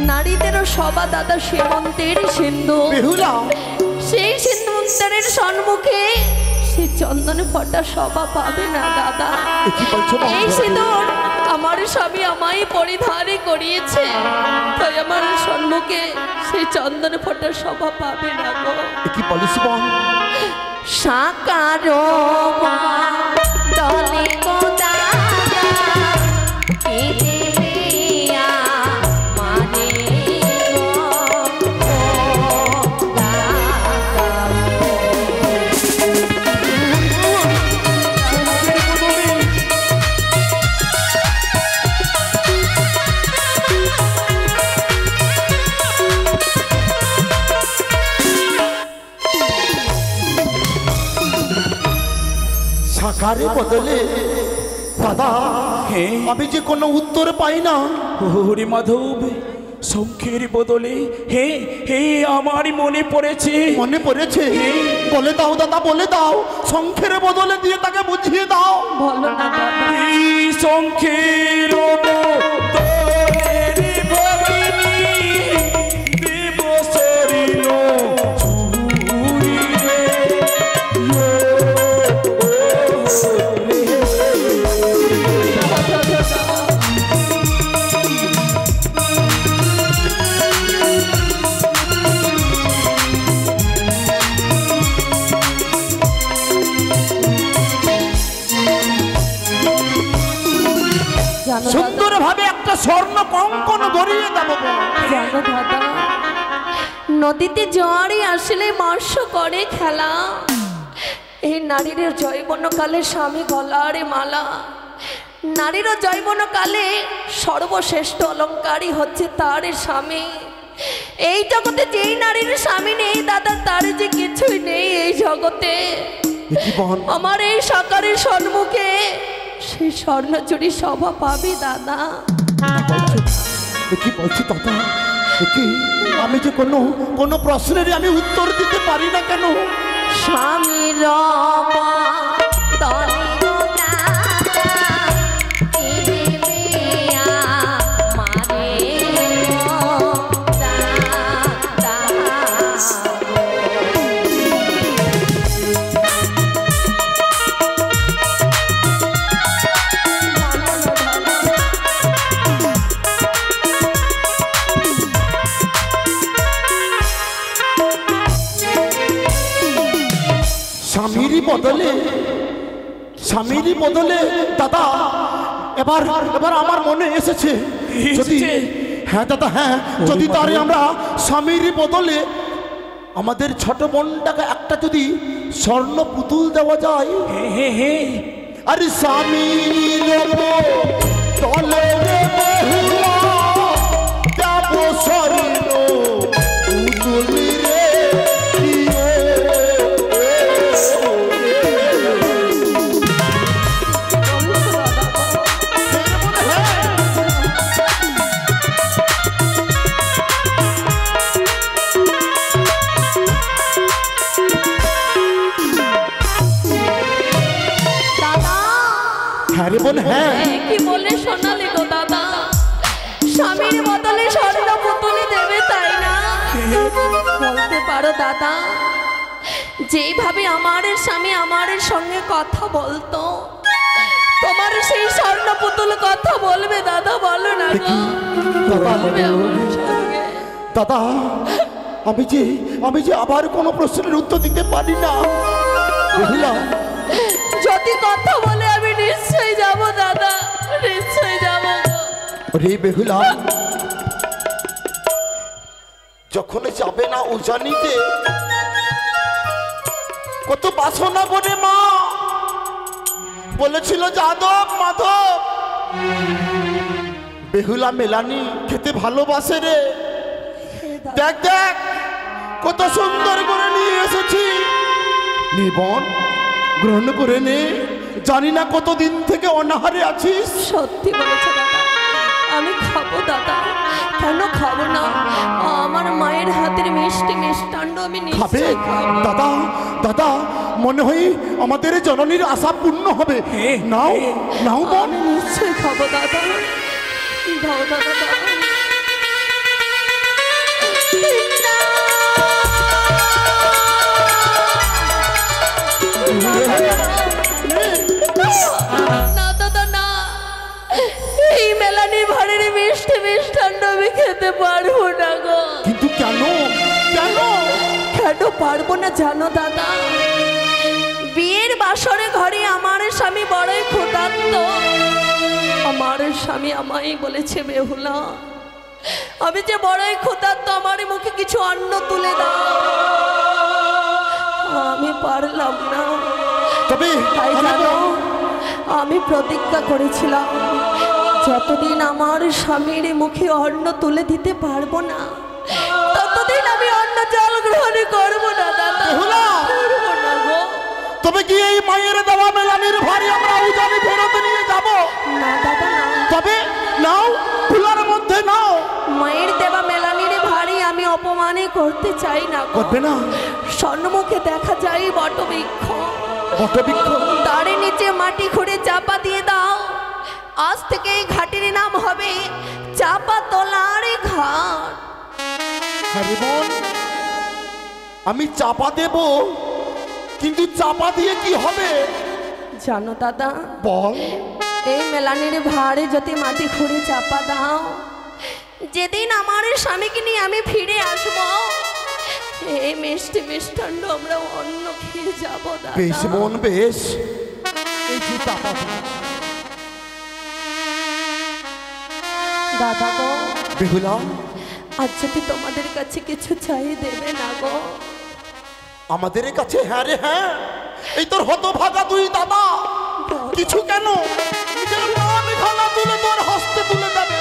S2: নারীদেরও সবা দাদা সীমন্তের সিন্ধু। সেই সিন্ধুরের সম্মুখে সেই চন্দনে ফোঁটা সবা পাবে না দাদা। এই সিঁদুর আমার স্বামী আমায় পরিধারে করিয়েছে, তাই আমার সম্মুখে সেই চন্দনে ফোঁটা সবা পাবে না গো।
S4: কি বলিস বোন?
S1: সাকারো দলে গো দাদা, কি দিবে আমারে গো।
S4: সাকারে বদলে দাদা, আমি যে কোনো উত্তর পাই না।
S7: হরি মাধব, শঙ্খের বদলে হে হে আমার মনে পড়েছে।
S4: মনে পড়েছে? বলে দাও দাদা, বলে দাও। শঙ্খের বদলে দিয়ে তাকে বুঝিয়ে দাও।
S2: বলো না দাদা।
S7: এই শঙ্খের
S4: সুন্দর ভাবে একটা স্বর্ণ কঙ্কন গড়িয়ে দেব।
S2: জানো দাদা, নদীতে জোয়ারে আসলে মৎস্য করে খেলা, এই নারীর যৌবনকালে স্বামী গলারে মালা। নারীর যৌবনকালে সর্বশ্রেষ্ঠ অলঙ্কারই হচ্ছে তার স্বামী। এই জগতে যেই নারীর স্বামী নেই দাদা, তার যে কিছুই নেই এই জগতে। আমার এই সাকারের সম্মুখে সেই স্বর্ণচুরি সভা পাবে দাদা।
S4: কি বলছি দাদা? আমি যে কোনো প্রশ্নের আমি উত্তর দিতে পারি না কেন?
S1: স্বামীর দলে গো দাদা, কি দিবে আমারে গো দাদা।
S4: স্বামীরই বদলে দাদা এবার এবার আমার মনে এসেছে যদি হ্যাঁ দাদা হ্যাঁ যদি তারে আমরা স্বামীর বদলে আমাদের ছোট বোনটাকে একটা যদি স্বর্ণ পুতুল দেওয়া যায় আরে স্বামীর তলে বেহুলা দেব স্বর্ণ পুতুল রে হ্যাঁ রে বোন হ্যাঁ
S2: কি বলে শোনালে গো দাদা স্বামীর বদলে স্বর্ণ পুতুল দেবে তাই না বলতে পারো দাদা যেইভাবে আমার স্বামী আমার সঙ্গে কথা বলতো তোমার সেই স্বর্ণ পুতুল কথা বলবে দাদা বলো না গো বলবে আমার সঙ্গে
S4: দাদা আমি যে আবার কোনো প্রশ্নের উত্তর দিতে পারি না বেহুলা
S2: যদি কথা বলে আমি নিশ্চয়ই যাব দাদা নিশ্চয়ই যাব
S4: রে বেহুলা যখন যাবে না উজানিতে কত বাসনা বনে মা বলেছিল যাদব মাধব বেহুলা মেলানি খেতে ভালোবাসে রে দেখ দেখ কত সুন্দর করে নিয়ে এসেছি নিবন গ্রহণ করে নে জানি না কতদিন থেকে অনাহারে আছিস
S2: সত্যি বলেছো দাদা আমি খাবো দাদা কেন খাবো না আমার মায়ের হাতের মিষ্টি মিষ্টান্ন আমি
S4: খাবে
S2: নিশ্চয়ই খাবো
S4: দাদা দাদা মনে হয় আমাদের জননীর আশা পূর্ণ হবে নাও নাও বোন
S2: আমি নিশ্চয়ই খাবো দাদা দাও দাদা দাও না দাদা না এই মেলানির ভাড়ের মিষ্টি মিষ্টান্ন আমি খেতে পারবো না গো
S4: কিন্তু কেন কেন
S2: কেন পারবো না জানো দাদা বিয়ের বাসরে ঘরে আমার স্বামী বড়ই ক্ষুধার্ত আমার স্বামী আমায় বলেছে বেহুলা আমি যে বড়ই ক্ষুধার্ত আমার মুখে কিছু অন্ন তুলে দাও আমি পারলাম না
S4: তবে
S2: তাই জানো আমি প্রতিজ্ঞা করেছিলাম যতদিন আমার স্বামীর মুখে অন্ন তুলে দিতে পারবো না ততদিন আমি অন্ন জল গ্রহণ করবো না দাদা করবো না গো
S4: তবে কি এই মায়ের দেওয়া মেলানির ভারী আমরা উজানি ফেরত নিয়ে যাব
S2: না দাদা না
S4: তবে নাও ফুলার মধ্যে নাও
S2: মায়ের দেওয়া মেলানির ভারী আমি অপমানে করতে চাই না
S4: করবে না
S2: সম্মুখে দেখা যায় বটবৃক্ষ
S4: বটবৃক্ষ
S2: তার নিচে মাটি খুঁড়ে চাপা দিয়ে দাও আজ থেকে এই ঘাটের নাম হবে চাপা তলার ঘাট
S4: হরি বোন আমি চাপা দেব কিন্তু চাপা দিয়ে কি হবে
S2: জানো দাদা
S4: বল
S2: এই মেলানির ভাড়ে যদি মাটি খুঁড়ে চাপা দাও যেদিন আমার স্বামীকে নিয়ে আমি ফিরে আসবো এই মিষ্টি মিষ্টান্ন আমরা অন্য খেয়ে যাবো দাদা
S4: বেশ বোন বেশ এই যে চাপা
S2: দাদা গো
S4: বেহুলা
S2: আজ যদি তোমাদের কাছে কিছু চাই দেবে না গো
S4: আমাদের কাছে হ্যাঁ রে হ্যাঁ এই তোর হতভাগা তুই দাদা কিছু কেন নিজের প্রাণ খানা তুলে তোর হস্তে তুলে দেবে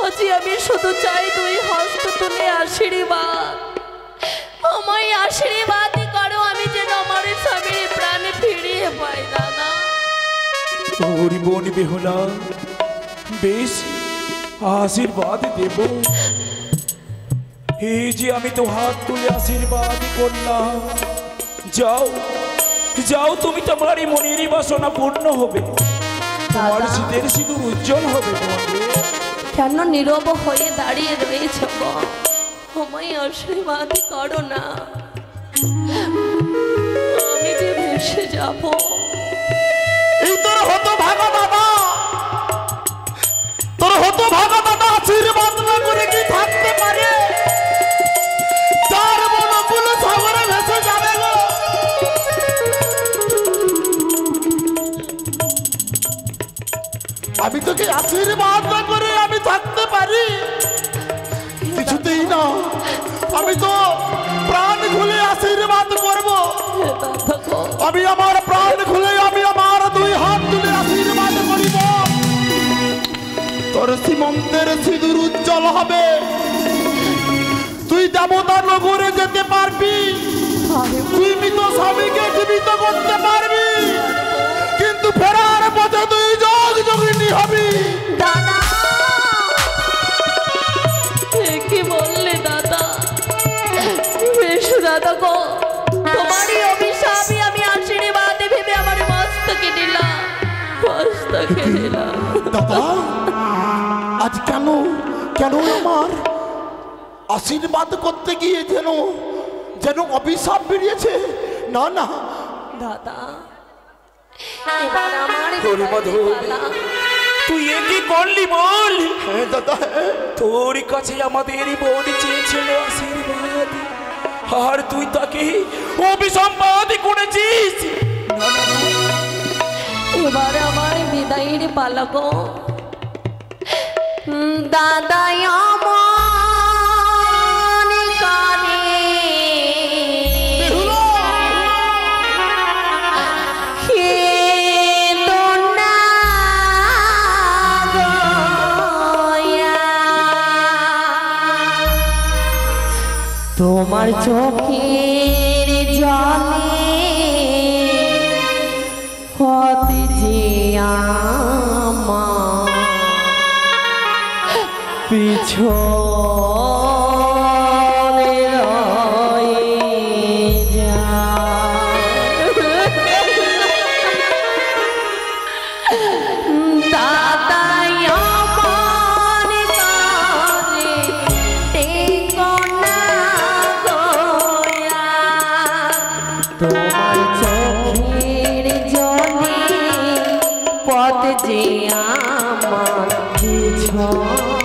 S2: আজি আমি শুধু চাই তুই হস্ত তুলে আশীর্বাদ আমায় আশীর্বাদই করো আমি যেন আমার স্বামীর প্রাণে ফিরিয়ে পাই দাদা
S7: ওরি বোন বেহুলা বেশ আশীর্বাদ দেব এই যে আমি তো হাত তুলে আশীর্বাদ করলাম যাও যাও তুমি তোমার এই মনের বাসনা পূর্ণ হবে তোমার শীতের সিঁদুর উজ্জ্বল হবে তোমাকে
S2: কেন নীরব হয়ে দাঁড়িয়ে রয়েছ গো আমায় আশীর্বাদ করো না আমি যে ভেসে যাব
S4: এই তোর হতভাগা দাদা তোর হতভাগা দাদা আশীর্বাদ না করে কি থাকতে পারে তার মনগুলো সাগরে ভেসে যাবে গো আমি তোকে আশীর্বাদ না করে আমি থাকতে পারি? কিছুতেই না। আমি তো প্রাণ খুলে আশীর্বাদ করব। আমি আমার প্রাণ খুলে আমি আমার দুই হাত তুলে আশীর্বাদ করিব। তোর সীমন্তের সিঁদুর উজ্জ্বল হবে। তুই দেবতা নগরে যেতে পারবি। তুই মৃত স্বামীকে জীবিত করতে পারবি, কিন্তু ফেরার পথে তুই যোগ যোগিনী হবি।
S2: দাদা কি বললে দাদা? বেশ দাদা গো, তোমারই অভিশাপই আমি আশীর্বাদে ভেবে আমার মস্তকে নিলাম, মস্তকে নিলাম।
S4: দাদা আজ কেন কেন আমার আশীর্বাদ করতে গিয়ে যেন যেন অভিশাপ বেরিয়েছে? না না
S2: দাদা, এবার আমার
S7: তুই এ কি করলি বল?
S4: হ্যাঁ দাদা,
S7: তোর কাছে আমাদের বোন চেয়েছিল আশীর্বাদ, আর তুই তাকে অভিসম্পাদ করেছিস।
S2: এবার আমার বিদায়ের পালা গো। দাদা আমার কানে তোমার চোখের জলে হতে যে আমার পিছনে রয়ে যায়। দাদাই আমার কানে টেকো না গোয়া, তোমার চোখের জলে পথ যে আমার পিছনে